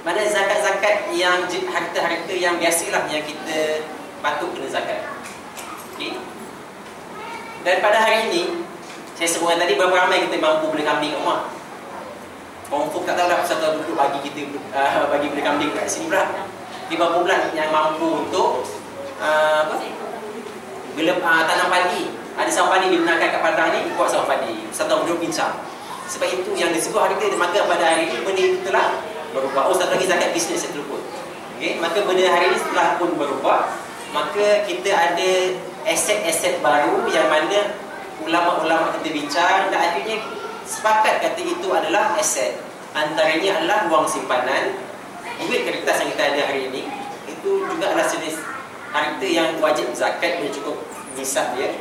mana zakat-zakat yang harta-harta yang biasalah yang kita patut kena zakat. Dan pada hari ini saya sebutkan tadi berapa ramai kita mampu beli kambing kat rumah. Confirm tak tahu dah pasal tahu duduk bagi kita bagi beli kambing kat sini pula. Berapa bulan yang mampu untuk tanam padi. Ada sawah padi dibenarkan kat padang ni, buat sawah padi. Satu tahun bincang. Sebab itu yang disebut harga, maka pada hari ini benda itu telah berubah. Satu lagi zakat bisnes saya terlupa. Maka benda hari ini setelah pun berubah, maka kita ada aset-aset baru yang mana ulama-ulama kita bincang dan akhirnya sepakat kata itu adalah aset. Antaranya adalah wang simpanan, duit kertas yang kita ada hari ini. Itu juga adalah jenis harta yang wajib zakat dan cukup nisab dia.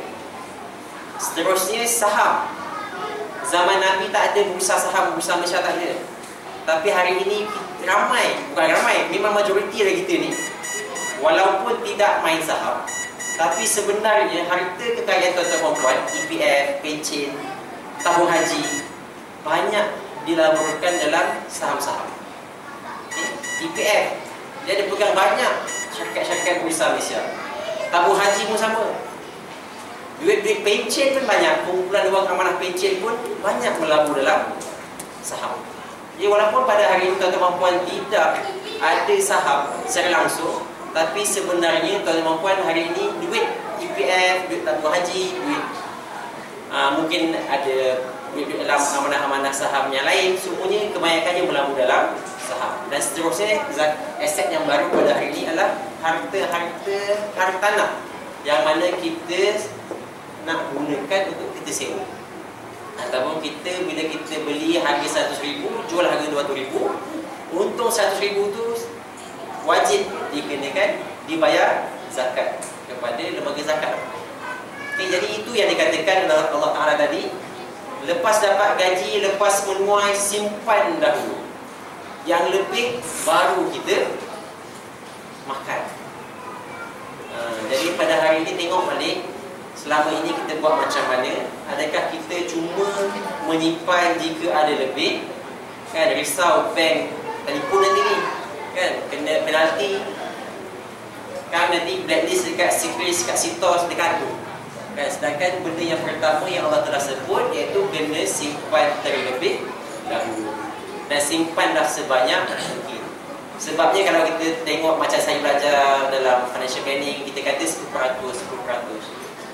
Seterusnya saham. Zaman Nabi tak ada bursa saham, bursa Malaysia tak ada. Tapi hari ini bukan ramai, memang majoriti dari kita ni walaupun tidak main saham, tapi sebenarnya harta kekayaan tuan-tuan perempuan, EPF, pencen, tabung haji banyak dilaburkan dalam saham-saham. EPF dia ada pegang banyak syarikat-syarikat bursa Malaysia. Tabung haji pun sama. Duit-duit pencen pun banyak, kumpulan wang amanah pencen pun banyak melabur dalam saham. Jadi walaupun pada hari ini tuan-tuan perempuan tidak ada saham secara langsung, tapi sebenarnya tuan-tuan perempuan hari ini duit EPF, duit tabung haji, duit mungkin ada duit dalam amanah-amanah saham yang lain, semuanya kebanyakannya melabur dalam saham. Dan seterusnya aset yang baru pada hari ini adalah harta tanah yang mana kita nak gunakan untuk kita sewa. Ataupun kita bila kita beli harga 100,000, jual harga 200,000, untung 100,000 tu wajib dikenakan dibayar zakat kepada lembaga zakat. Jadi itu yang dikatakan oleh Allah Ta'ala tadi, lepas dapat gaji, lepas menuai, simpan dahulu. Yang lebih baru kita makan. Jadi pada hari ini tengok balik, selama ini kita buat macam mana? Adakah kita cuma menyimpan jika ada lebih? Kan risau bank telefon nanti ni, kan kena penalti, kan nanti blacklist dekat secret, dekat sitos, dekat tu. Kan sedangkan benda yang pertama yang Allah telah sebut iaitu kena simpan terlebih dahulu. Dan simpanlah sebanyak mungkin. Sebabnya kalau kita tengok macam saya belajar dalam financial planning, kita kata 10%.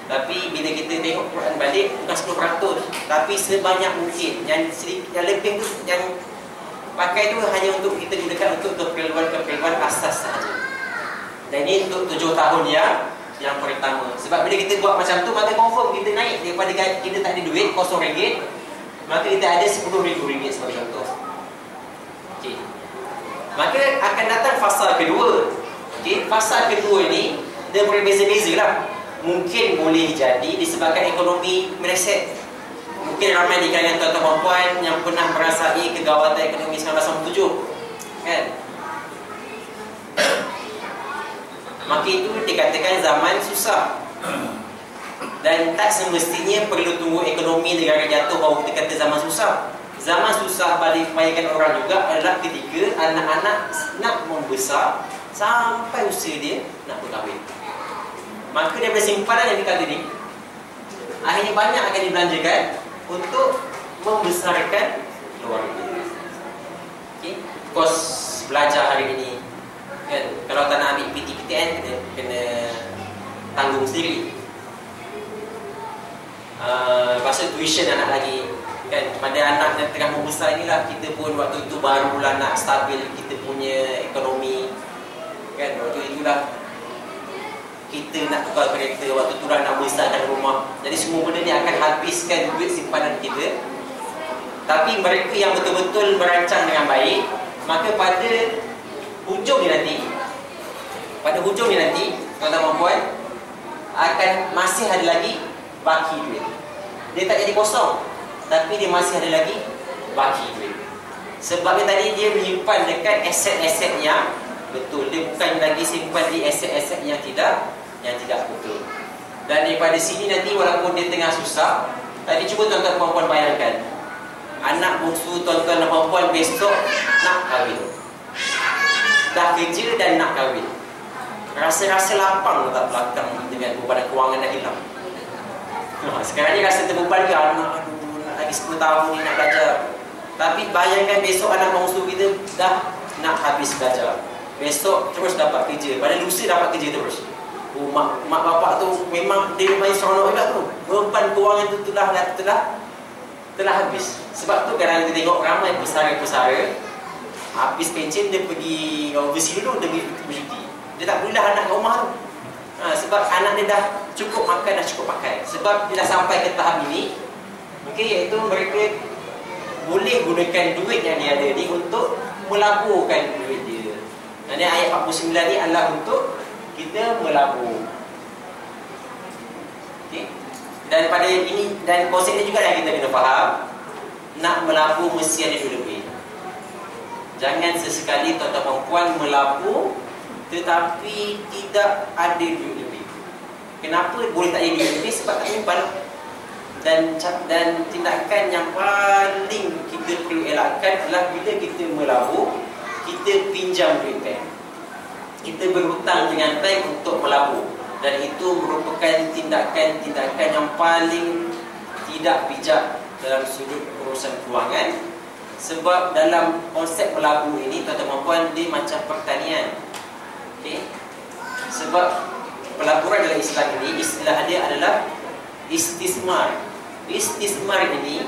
Tapi bila kita tengok Quran balik, bukan 10%, tapi sebanyak mungkin. Yang lebih tu, yang pakai tu hanya untuk kita gunakan untuk keperluan asas sahaja. Dan ini untuk 7 tahun yang pertama. Sebab bila kita buat macam tu, maka confirm kita naik daripada kita tak ada duit, kosong ringgit, maka kita ada RM10,000 sebagai contoh. Okay. Maka akan datang fasa kedua. Okay. Fasa kedua ini dia berbeza-beza lah. Mungkin boleh jadi disebabkan ekonomi meleset. Mungkin ramai di kalangan tuan-tuan perempuan yang pernah merasai kegawatan ekonomi 1997, kan? Maka itu dikatakan zaman susah. Dan tak semestinya perlu tunggu ekonomi negara jatuh baru kita kata zaman susah. Zaman susah bagi kebanyakan orang juga adalah ketika anak-anak nak membesar sampai usia dia nak berkahwin. Maka daripada simpanan yang kita ni, akhirnya banyak akan dibelanjakan untuk membesarkan keluarga. Okay? Kos belajar hari ini kan, kalau tak nak ambil PTPTN kena tanggung sendiri. Pasal tuition anak lagi kan, pada anak yang tengah membesar inilah kita pun waktu itu barulah nak stabil kita punya ekonomi kan. Waktu itulah kita nak tukar kereta, waktu tu dah nak besarkan rumah. Jadi semua benda ni akan habiskan duit simpanan kita. Tapi mereka yang betul-betul merancang dengan baik, maka pada hujung ni nanti, tuan-tuan dan puan, akan masih ada lagi baki duit. Dia tak jadi kosong, tapi dia masih ada lagi baki duit. Sebabnya tadi dia menyimpan dekat aset-aset yang betul. Dia bukan lagi simpan di aset-aset yang tidak betul. Dan daripada sini nanti walaupun dia tengah susah, tadi cuba tuan-tuan dan puan bayangkan, anak bungsu tuan-tuan dan puan besok nak kahwin, dah kerja dan nak kahwin. Rasa-rasa lapang tak belakang dengan beban kewangan dah hilang. Sekarang ni rasa terbeban ke, anak lagi 10 tahun ni nak belajar. Tapi bayangkan besok anak bungsu kita dah nak habis belajar, besok terus dapat kerja, pada lusa dapat kerja terus. Mak bapak tu memang dia main seronok juga tu. Beban kewangan tu telah habis. Sebab tu kadang kita tengok ramai pesara-pesara habis pencen dia pergi overseas dulu, dia pergi bercuti. Dia tak boleh dah anak kat rumah tu. Sebab anak dia dah cukup makan, dah cukup pakai. Sebab dia dah sampai ke tahap ini, okay, iaitu mereka boleh gunakan duit yang dia ada ni untuk melaburkan duit dia. Dan ayat 49 ni adalah untuk kita melabur. Okay? Dan pada ini, dan konsep ini juga yang kita kena faham, nak melabur mesti ada duit lebih. Jangan sesekali tuan-tuan dan puan melabur tetapi tidak ada duit lebih. Kenapa boleh tak ada duit lebih? Sebab tak simpan. Dan tindakan yang paling kita perlu elakkan adalah bila kita melabur, kita pinjam duit bank, kita berhutang dengan bank untuk melabur. Dan itu merupakan tindakan yang paling tidak bijak dalam sudut urusan kewangan. Sebab dalam konsep melabur ini, tuan-tuan dan puan, dia macam pertanian. Okay? Sebab pelaburan dalam Islam ini, istilah dia adalah istismar. Istismar ini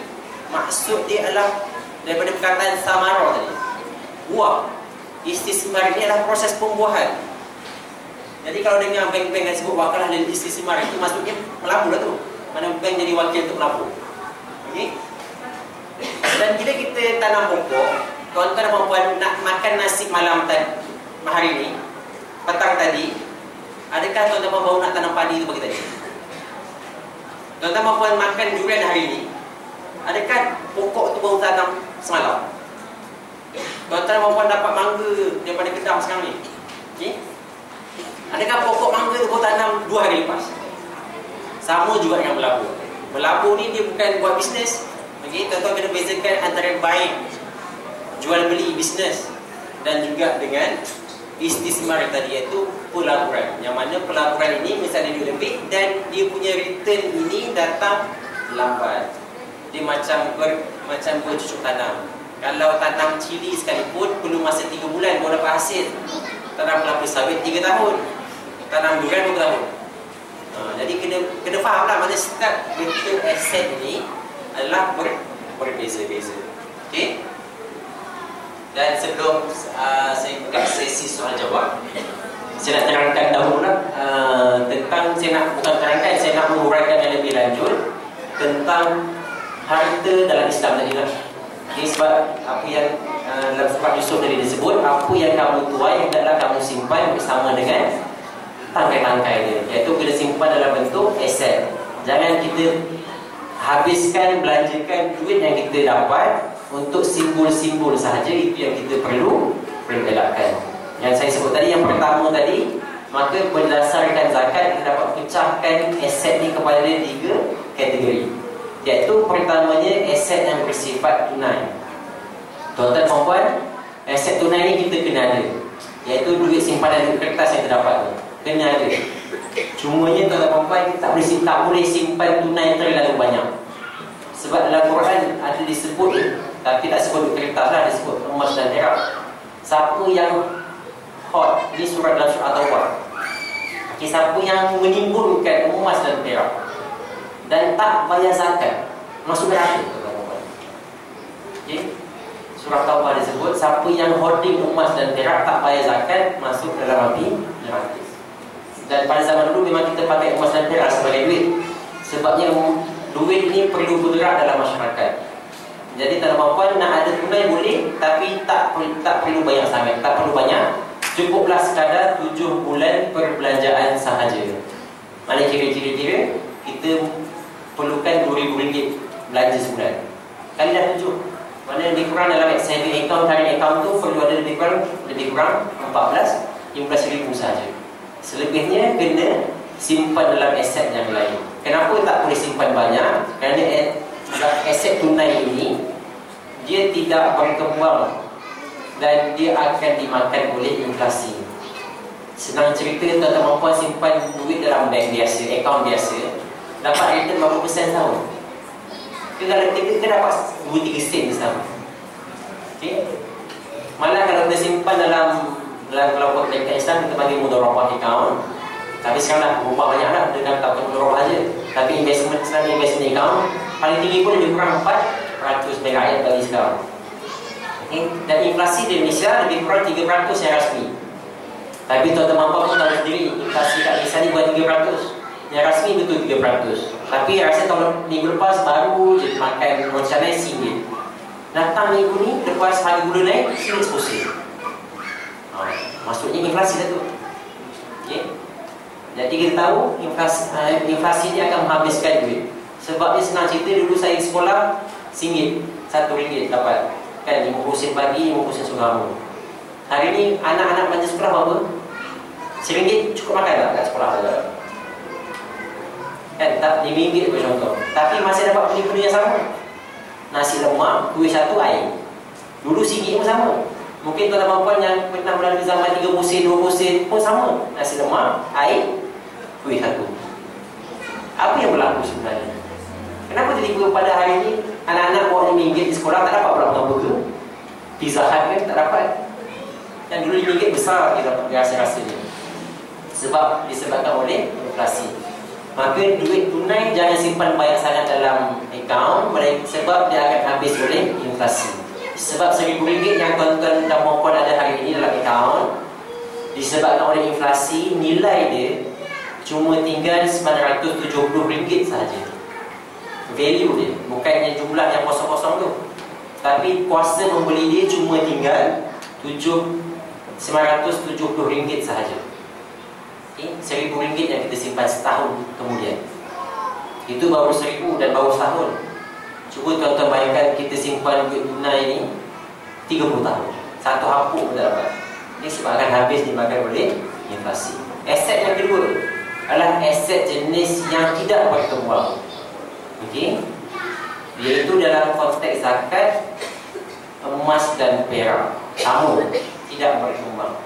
maksud dia adalah daripada perkataan samara tadi, buah. Istismar ini adalah proses pembuahan. Jadi kalau dengar bank-bank yang sebut wakalah dan istismar, itu maksudnya melabur lah tu. Mana bank jadi wakil untuk melabur. Okay? Dan bila kita tanam pokok, tuan-tuan dan puan nak makan nasi malam hari ini, petang tadi, adakah tuan-tuan dan puan nak tanam padi itu bagi tadi? Tuan-tuan dan puan makan durian hari ini, adakah pokok itu baru tanam semalam? Tuan-tuan dan puan dapat mangga daripada Kedah sekarang ni, okay? Adakah pokok mangga itu baru tanam 2 hari lepas? Sama juga dengan melabur. Melabur ni dia bukan buat bisnes. Okay, tuan-tuan kena bezakan antara baik jual beli bisnes dan juga dengan istismar tadi, iaitu pelaburan. Yang mana pelaburan ini misalnya dia lebih dan dia punya return ini datang lambat. Dia macam bercucuk tanam. Kalau tanam cili sekalipun perlu masa 3 bulan baru dapat hasil. Tanam kelapa sawit 3 tahun. Tanam durian 2 tahun. Jadi kena fahamlah mana setiap return aset ini adalah berbeza-beza. Okey. Dan sebelum saya buka sesi soal jawab, saya nak terangkan dahulu tentang, saya nak menguraikan yang lebih lanjut tentang harta dalam Islam tadi lah. Okay, sebab apa yang dalam surat Yusuf tadi disebut, apa yang kamu tuai adalah kamu simpan bersama dengan tangkai-tangkai dia, iaitu kena simpan dalam bentuk aset. Jangan kita habiskan, belanjakan duit yang kita dapat untuk simbol-simbol sahaja. Itu yang kita perlu elakkan. Yang saya sebut tadi, yang pertama tadi, Maka berdasarkan zakat, kita dapat pecahkan aset ni kepada 3 kategori. Iaitu pertamanya aset yang bersifat tunai. Tuan-tuan dan puan, aset tunai ni kita kena ada, iaitu duit simpanan, duit kertas yang terdapat tu kena ada. Cumanya tuan-tuan dan puan, kita tak boleh simpan tunai terlalu banyak. Sebab dalam Quran ada disebut, tapi tak sebut duit kertas lah, disebut emas dan perak. Siapa yang hot, ini surah dalam surah At-Taubah. Okay, siapa yang menimbulkan emas dan perak dan tak bayar zakat, masuk neraka. Okay, surah At-Taubah disebut siapa yang hoarding emas dan perak tak bayar zakat, masuk dalam api neraka. Dan pada zaman dulu memang kita pakai emas dan perak sebagai duit. Sebabnya duit ni perlu bergerak dalam masyarakat. Jadi tuan-tuan puan, nak ada tunai boleh, tapi tak perlu banyak sangat, tak perlu banyak. Cukuplah sekadar 7 bulan perbelanjaan sahaja. Mana kira-kira kita perlukan RM2,000 belanja sebulan. Kali dah 7, mana lebih kurang dalam saving account, current account tu perlu ada lebih kurang 14-15 ribu sahaja. Selebihnya kena simpan dalam aset yang lain. Kenapa tak boleh simpan banyak? Kerana aset tunai ini dia tidak berkembang dan dia akan dimakan oleh inflasi. Senang cerita, tuan-tuan puan simpan duit dalam bank biasa, akaun biasa, dapat return berapa persen tahun? Kita dapat 2-3 sen setahun. Okay? Malah kalau kita simpan dalam kelompok dekat Islam, kita panggil mudharabah account. Tapi sekarang dah berubah banyak dah, dia tak pakai mudharabah saja. Tapi investment account paling tinggi pun lebih kurang 4% rakyat bagi sekarang. Okay. Dan inflasi di Indonesia lebih kurang 3% yang rasmi. Tapi tuan-tuan mampu pun tahu sendiri, inflasi kat Malaysia ni bukan 3%. Yang rasmi betul 3%. Tapi rasa tahun minggu lepas baru je makan macam naik RM1. Datang minggu ni, lepas harga gula naik, RM100. Maksudnya inflasi dah tu. Okay. Jadi kita tahu inflasi ni akan menghabiskan duit. Sebab dia senang cerita, dulu saya sekolah RM1, RM1 dapat. Kan 50 sen pagi, 50 sen sore. Hari ni anak-anak belanja sekolah berapa? RM1 cukup makan tak kat sekolah? Kan tak, RM5 per contoh. Tapi masih dapat benda-benda yang sama. Nasi lemak, kuih satu, air. Dulu RM1 pun sama. Mungkin tuan-tuan puan yang pernah melalui zaman 30 sen, 20 sen pun sama. Nasi lemak, air, kuih satu. Apa yang berlaku sebenarnya? Kenapa tiba-tiba pada hari ini anak-anak bawa RM5 di sekolah tak dapat pula makan burger? Pizza Hut kan tak dapat. Yang dulu RM5 besar kita rasa-rasanya. Sebab disebabkan oleh inflasi. Maka duit tunai jangan simpan banyak sangat dalam akaun, sebab dia akan habis oleh inflasi. Sebab RM1,000 yang tuan-tuan dan puan-puan ada hari ini dalam akaun, disebabkan oleh inflasi, nilai dia cuma tinggal RM970 sahaja. Value dia, bukannya jumlah yang kosong-kosong tu. Tapi kuasa membeli dia cuma tinggal RM970 sahaja. Okay? RM1,000 yang kita simpan setahun kemudian. Itu baru 1,000 dan baru setahun. Cuba tuan-tuan bayangkan kita simpan duit tunai ni 30 tahun, satu hapuk pun tak dapat. Ini sebab akan habis dimakan oleh inflasi. Aset yang kedua adalah aset jenis yang tidak berkembang. Okey, iaitu dalam konteks zakat, emas dan perak sama, tidak berkembang.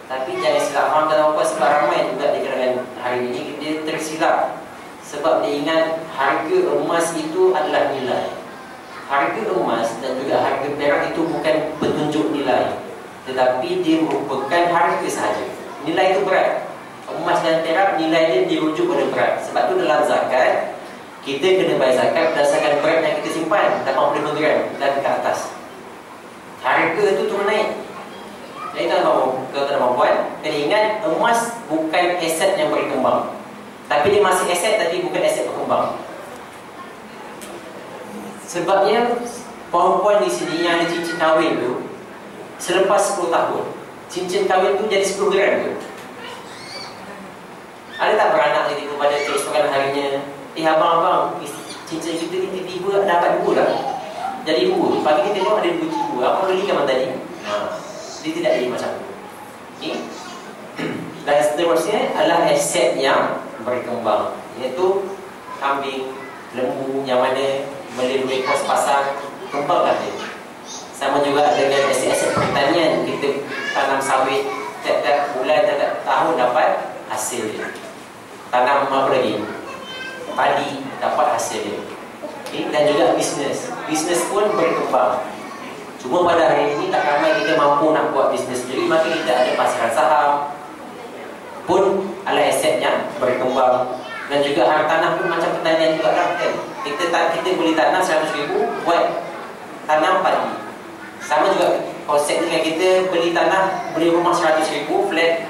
Tapi jangan silap faham tuan-tuan, sebab ramai juga di kalangan hari ini dia tersilap. Sebab dia ingat harga emas itu adalah nilai. Harga emas dan juga harga perak itu bukan petunjuk nilai, tetapi dia merupakan harga sahaja. Nilai itu berat. Emas dan perak nilainya dirujuk pada berat. Sebab itu dalam zakat kita kena bayar zakat berdasarkan berat yang kita simpan, 85 gram dan ke atas. Harga itu turun naik. Jadi tuan-tuan puan, kena ingat emas bukan aset yang berkembang. Tapi dia masih aset, tapi bukan aset berkembang. Sebabnya perempuan di sini yang ada cincin kahwin tu, selepas 10 tahun cincin kahwin tu jadi 10 gram tu. Ada tak beranak tiba-tiba pada keesokan harinya, abang-abang, cincin kita ni tiba-tiba dapat 2 lah, jadi 2. Pagi kita tengok ada 2 kilo. Apa beli kawan tadi? Dia tidak jadi macam tu. Okay? dan seterusnya adalah aset yang berkembang, iaitu kambing, lembu yang mana melalui kos pasar kembanglah dia. Sama juga dengan aset-aset pertanian, kita tanam sawit tiap-tiap bulan, tiap-tiap tahun dapat hasil dia. Tanam apa lagi? Padi, dapat hasil dia. Okay? Dan juga bisnes pun berkembang. Cuma pada hari ini tak ramai kita mampu nak buat bisnes sendiri, maka kita ada pasaran saham pun adalah aset yang berkembang. Dan juga harta tanah pun macam pertanian juga kan. Kita beli tanah 100,000 buat tanam padi. Sama juga konsep dengan kita beli tanah, beli rumah 100,000 flat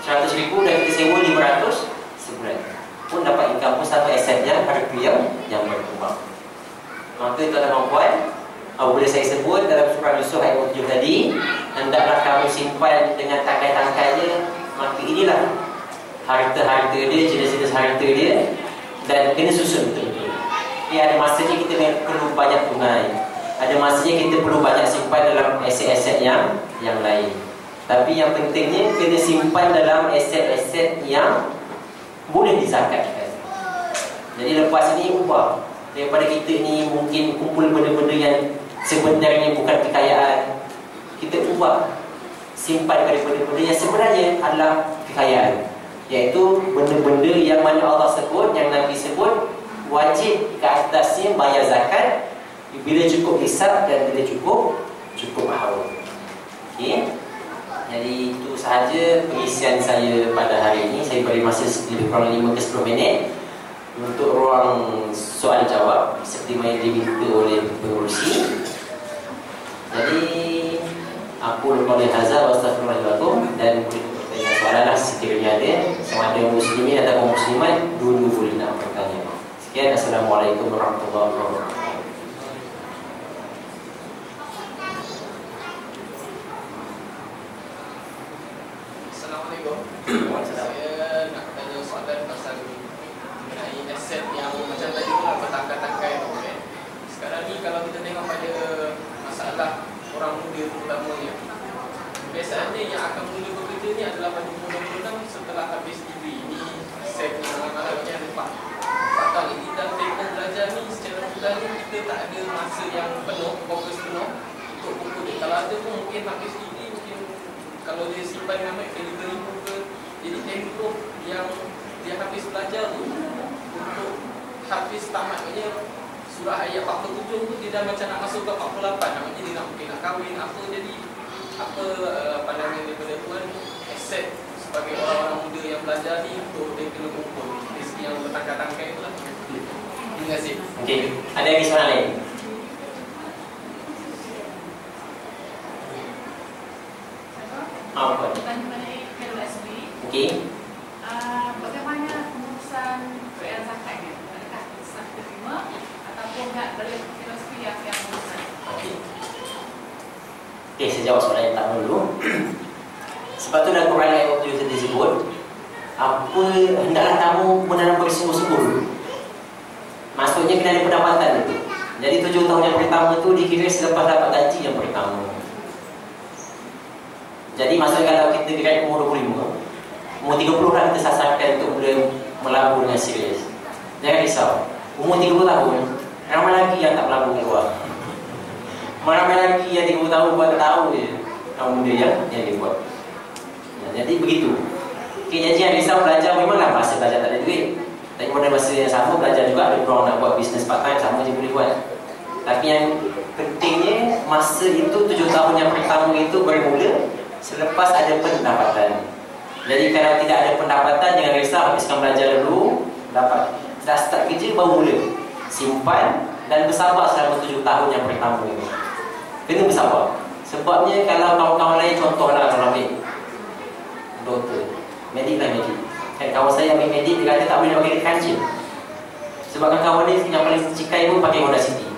100,000 dan kita sewa 500 sebulan, pun dapat income, pun satu asetnya harta yang berkembang. Maka tuan-tuan dan puan, boleh saya sebut dalam surah Yusuf ayat 7 tadi, hendaklah kamu simpan dengan tangkai-tangkainya. Maka inilah harta-harta dia, jenis-jenis harta dia, dan kena susun betul-betul. Ada masanya kita perlu banyak tunai, ada masanya kita perlu banyak simpan dalam aset-aset yang lain. Tapi yang pentingnya kena simpan dalam aset-aset yang boleh dizakatkan. Jadi lepas ini ubah daripada kita ni mungkin kumpul benda-benda yang sebenarnya bukan kekayaan, kita ubah simpan daripada benda yang sebenarnya adalah kekayaan, iaitu benda-benda yang mana Allah sebut, yang Nabi sebut, wajib ke atasnya bayar zakat bila cukup hisab dan bila cukup haul. Okey. Jadi itu sahaja pengisian saya pada hari ini. Saya beri masa lebih kurang 5 ke 10 minit untuk ruang soal jawab seperti mana diminta oleh pengurusi. Jadi aku boleh hazar wastaghfirullahaladzim, dan boleh bertanya soalan lah sekiranya ada, sama ada muslimin atau muslimat, dulu boleh nak bertanya. Sekian, Assalamualaikum warahmatullahi wabarakatuh. Saya nak tanya soalan pasal mengenai aset yang macam tadi tu lah, bertangkai-tangkai. Sekarang ni kalau kita tengok pada masalah orang muda terutamanya, biasanya yang akan mula bekerja ni adalah pada muda-muda setelah habis degree. Ini aset yang agaknya lepas. Kalau kita tempoh belajar ni secara mudah ni, kita tak ada masa yang penuh, fokus penuh untuk bekerja. Kalau ada pun mungkin habis degree, mungkin kalau dia simpan nama ke jadi tempoh yang dia habis belajar tu untuk habis tamatnya surah ayat 47 tu, dia dah macam nak masuk ke 48, namanya dia nak mungkin nak kahwin apa. Jadi apa pandangan daripada tuan aset sebagai orang-orang muda yang belajar ni untuk dia kena kumpul rezeki yang bertangkai-tangkai tu lah. Terima kasih. Okey, ada lagi soalan lain? Apa? Okey. Bagaimana pengurusan perayaan zakatnya? Adakah sah terima ataupun tak boleh filosofi yang pengurusan? Okey, saya jawab soalan yang pertama dulu. Sebab tu dalam Quran ayat 7 tadi disebut, apa hendaklah kamu menanam bersungguh-sungguh dulu. Maksudnya kena ada pendapatan dulu. Jadi 7 tahun yang pertama tu dikira selepas dapat gaji yang pertama. Jadi maksudnya kalau kita grad umur 25, umur 30 lah kita sasarkan untuk mula melabur dengan serius. Jangan risau, umur 30 tahun ramai lagi yang tak melabur keluar. Ramai lagi yang 30 tahun buat tak tahu je orang muda yang dia buat. Jadi begitu. Okay, jadi yang risau belajar memanglah masa belajar tak ada duit. Tapi pada masa yang sama belajar juga ada peluang nak buat bisnes part time, sama je boleh buat. Tapi yang pentingnya masa itu 7 tahun yang pertama itu bermula selepas ada pendapatan. Jadi kalau tidak ada pendapatan, jangan risau, habiskan belajar dulu, dapat dah start kerja baru mula. Simpan dan bersabar selama 7 tahun yang pertama ini. Kena bersabar. Sebabnya kalau kawan-kawan lain, contohlah kalau ambil doktor, medik lah medik. Kan kawan saya ambil medik, dia kata tak boleh pakai kancil. Sebab kawan dia yang paling cikai pun pakai Honda City.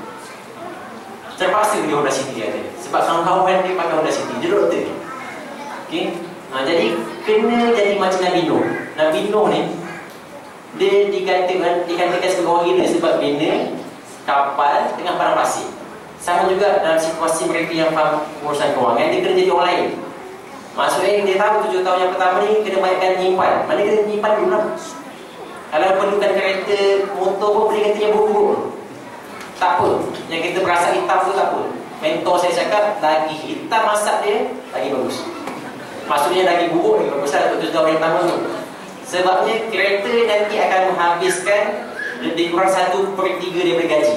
Terpaksa beli Honda City dia. Sebab kawan-kawan dia pakai Honda City, dia doktor. Okay? Jadi kena jadi macam Nabi Nuh. Nabi Nuh ni dia dikatakan sebagai orang gila sebab bina kapal dengan padang pasir. Sama juga dalam situasi mereka yang faham urusan kewangan, dia kena jadi orang lain. Maksudnya dia tahu 7 tahun yang pertama ni kena bayarkan nyimpan. Mana kena nyimpan dulu lah. Kalau perlukan kereta, motor pun beli kereta yang buruk-buruk, tak apa. Yang kita berasa hitam tu tak apa. Mentor saya cakap, lagi hitam masak dia, lagi bagus. Maksudnya lagi buruk lagi bagus lah 7 tahun yang pertama tu. Sebabnya kereta nanti akan menghabiskan lebih kurang 1/3 daripada gaji.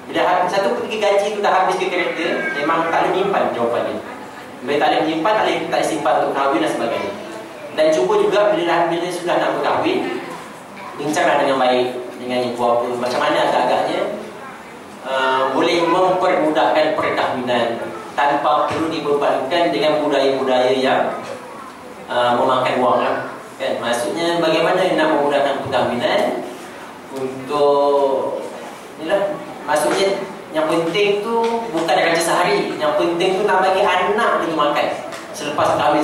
Bila 1/3 gaji tu dah habis ke kereta, memang tak boleh menyimpan jawapannya. Bila tak boleh menyimpan, tak boleh simpan untuk kahwin dan sebagainya. Dan cuba juga bila sudah nak berkahwin, bincanglah dengan baik dengan ibu bapa macam mana agak-agaknya boleh mempermudahkan perkahwinan tanpa perlu dibebankan dengan budaya-budaya yang memakan wang lah. Kan? Maksudnya bagaimana nak memudahkan perkahwinan untuk inilah, maksudnya yang penting tu bukan raja sehari, yang penting tu nak bagi anak dia makan selepas kahwin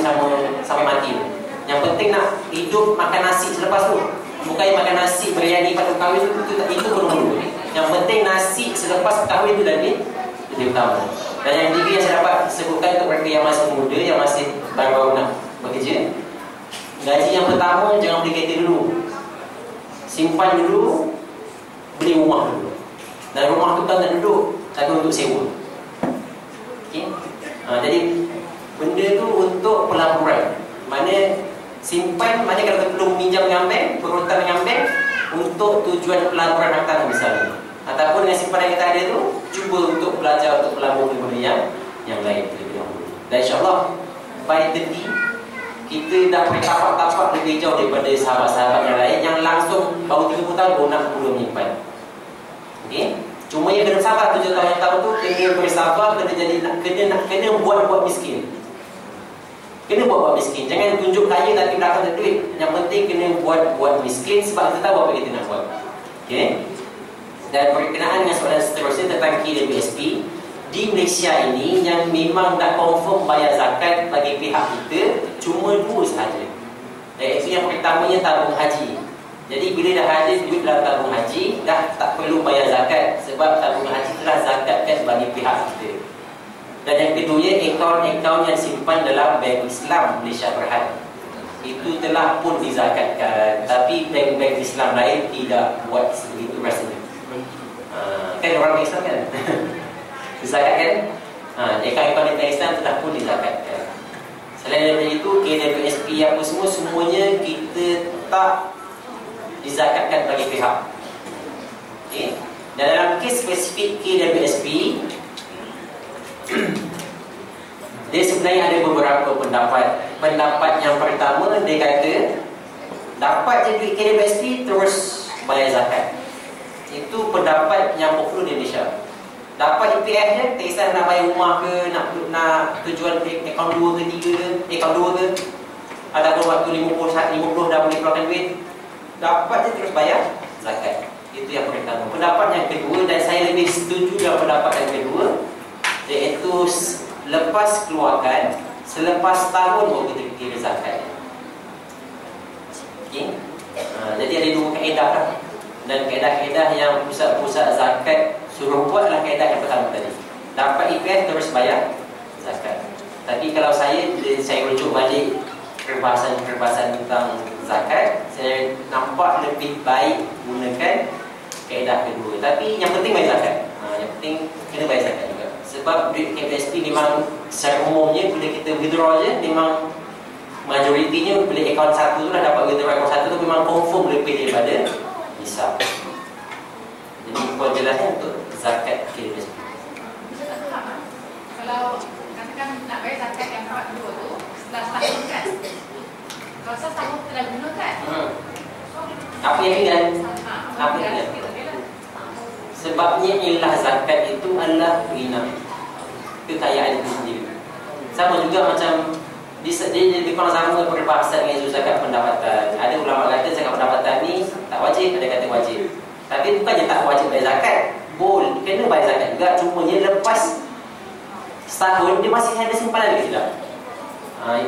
sampai mati. Yang penting nak hidup makan nasi selepas tu. Bukan makan nasi biryani pada kahwin itu perlu. Yang penting nasi selepas kahwin itu lebih utama. Dan yang tiga yang saya dapat sebutkan untuk mereka yang masih muda, yang masih baru-baru nak bekerja, gaji yang pertama jangan beli kereta dulu, simpan dulu, beli rumah dulu. Dan rumah tu kan nak duduk, tapi untuk sewa. Okay? Jadi benda tu untuk pelaburan. Mana simpan, mana kalau perlu minjam dengan bank, berhutang dengan bank untuk tujuan pelaburan harta misalnya. Ataupun dengan simpanan yang kita ada tu, cuba untuk belajar untuk pelabur benda yang lain terlebih dahulu. Dan insyaAllah by 30 kita dah bertapak-tapak lebih jauh daripada sahabat-sahabat yang lain yang langsung baru 30 tahun baru nak mula menyimpan. Okay? Cuma yang kena sabar 7 tahun yang tahu tu, kena bersabar, kena buat miskin. Kena buat miskin. Jangan tunjuk kaya tapi belakang ada duit. Yang penting kena buat miskin sebab kita tahu apa kita nak buat. Okay? Dan berkenaan dengan soalan seterusnya tentang KWSP, di Malaysia ini yang memang dah confirm bayar zakat bagi pihak kita cuma 2 sahaja. Iaitu yang pertamanya tabung haji. Jadi bila dah ada duit dalam tabung haji, dah tak perlu bayar zakat sebab tabung haji telah zakatkan bagi pihak kita. Dan yang keduanya, akaun-akaun yang simpan dalam bank Islam Malaysia Berhad itu telah pun dizakatkan. Tapi bank-bank Islam lain tidak buat sebegitu rasanya. Kan orang Islam kan dizakatkan. Akaun-akaun bank Islam telah pun dizakatkan. Selain daripada itu, KWSP apa semuanya kita tak dizakatkan bagi pihak. Okay? Dan dalam kes spesifik KWSP, dia sebenarnya ada beberapa pendapat. Pendapat yang pertama, dia kata dapat je duit KWSP terus bayar zakat. Itu pendapat yang popular di Malaysia. Dapat EPF je, tak kisah nak bayar rumah ke, nak tujuan akaun 2 ke 3 ke, akaun 2 ke, ataupun waktu 50 dah boleh keluarkan duit, dapat je terus bayar zakat. Itu yang pertama. Pendapat yang kedua, dan saya lebih setuju dengan pendapat yang kedua, iaitu lepas keluarkan, selepas tahun baru kita kira zakat. Okay? Jadi ada 2 kaedah lah. Dan kaedah-kaedah yang pusat-pusat zakat suruh buatlah kaedah yang pertama tadi. Dapat EPF terus bayar zakat. Tapi kalau saya rujuk balik perbahasan tentang zakat, saya nampak lebih baik gunakan kaedah kedua. Tapi yang penting bayar zakat. Yang penting kena bayar zakat juga. Sebab duit KWSP memang secara umumnya bila kita withdraw je, memang majoritinya bila akaun 1 tu lah dapat withdraw akaun 1 tu memang confirm lebih daripada hisap. Jadi buat jelasnya untuk zakat KWSP. Saya tak faham. Kalau katakan nak bayar zakat yang part 2 tu setelah setahun kan, kalau setahun telah gunakan, apa yang ingat? Apa yang ingat? Sebabnya ilah zakat itu adalah ghina, kekayaan itu sendiri. Sama juga macam dia lebih kurang sama perbahasan dengan zakat pendapatan. Ada ulama kata zakat pendapatan ni tak wajib, ada kata wajib. Tapi bukannya tak wajib bayar zakat, boleh, kena bayar zakat juga. Cuma dia lepas setahun dia masih ada simpanan ke tidak?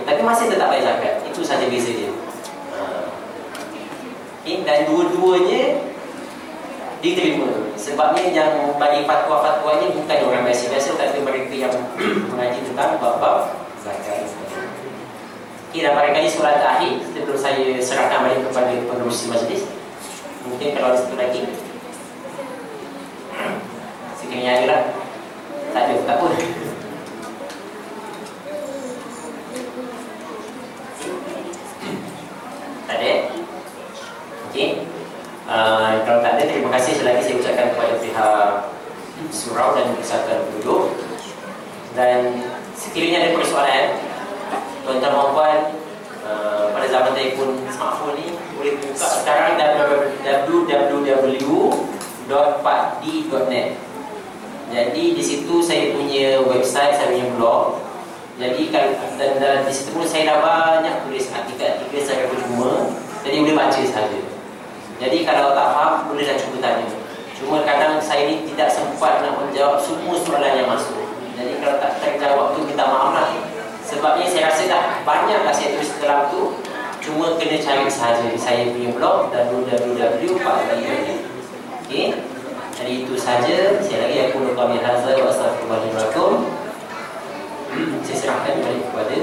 Tapi masih tetap bayar zakat. Itu saja beza dia. Dan dua-duanya diterima. Sebabnya yang bagi fatwa-fatwanya bukan orang biasa-biasa, tapi mereka yang mengaji tentang bab-bab zakat. Okey, dan barangkali soalan terakhir sebelum saya serahkan balik kepada pengerusi majlis. Mungkin kalau ada satu lagi. Sekiranya ada lah. Tak ada, tak apa. Tak ada? Okey. Kalau tak ada, terima kasih sekali lagi saya ucapkan kepada pihak surau dan persatuan penduduk. Dan sekiranya ada persoalan, tuan-tuan dan puan, pada zaman telefon smartphone ni boleh buka sekarang www.pakdi.net. Jadi di situ saya punya website, saya punya blog. Jadi dan di situ pun saya dah banyak tulis artikel-artikel secara berjumpa. Jadi boleh baca saja. Jadi kalau tak faham boleh dah cuba tanya. Cuma kadang saya ni tidak sempat nak menjawab semua soalan yang masuk. Jadi kalau tak terjawab tu minta maaf lah. Sebabnya saya rasa dah banyak dah saya tulis dalam tu. Cuma kena cari sahaja di saya punya blog www.pakdi.net. Okey. Jadi itu saja. Saya lagi aku lupa min hazal wa astaghfirullahaladzim. Saya serahkan balik kepada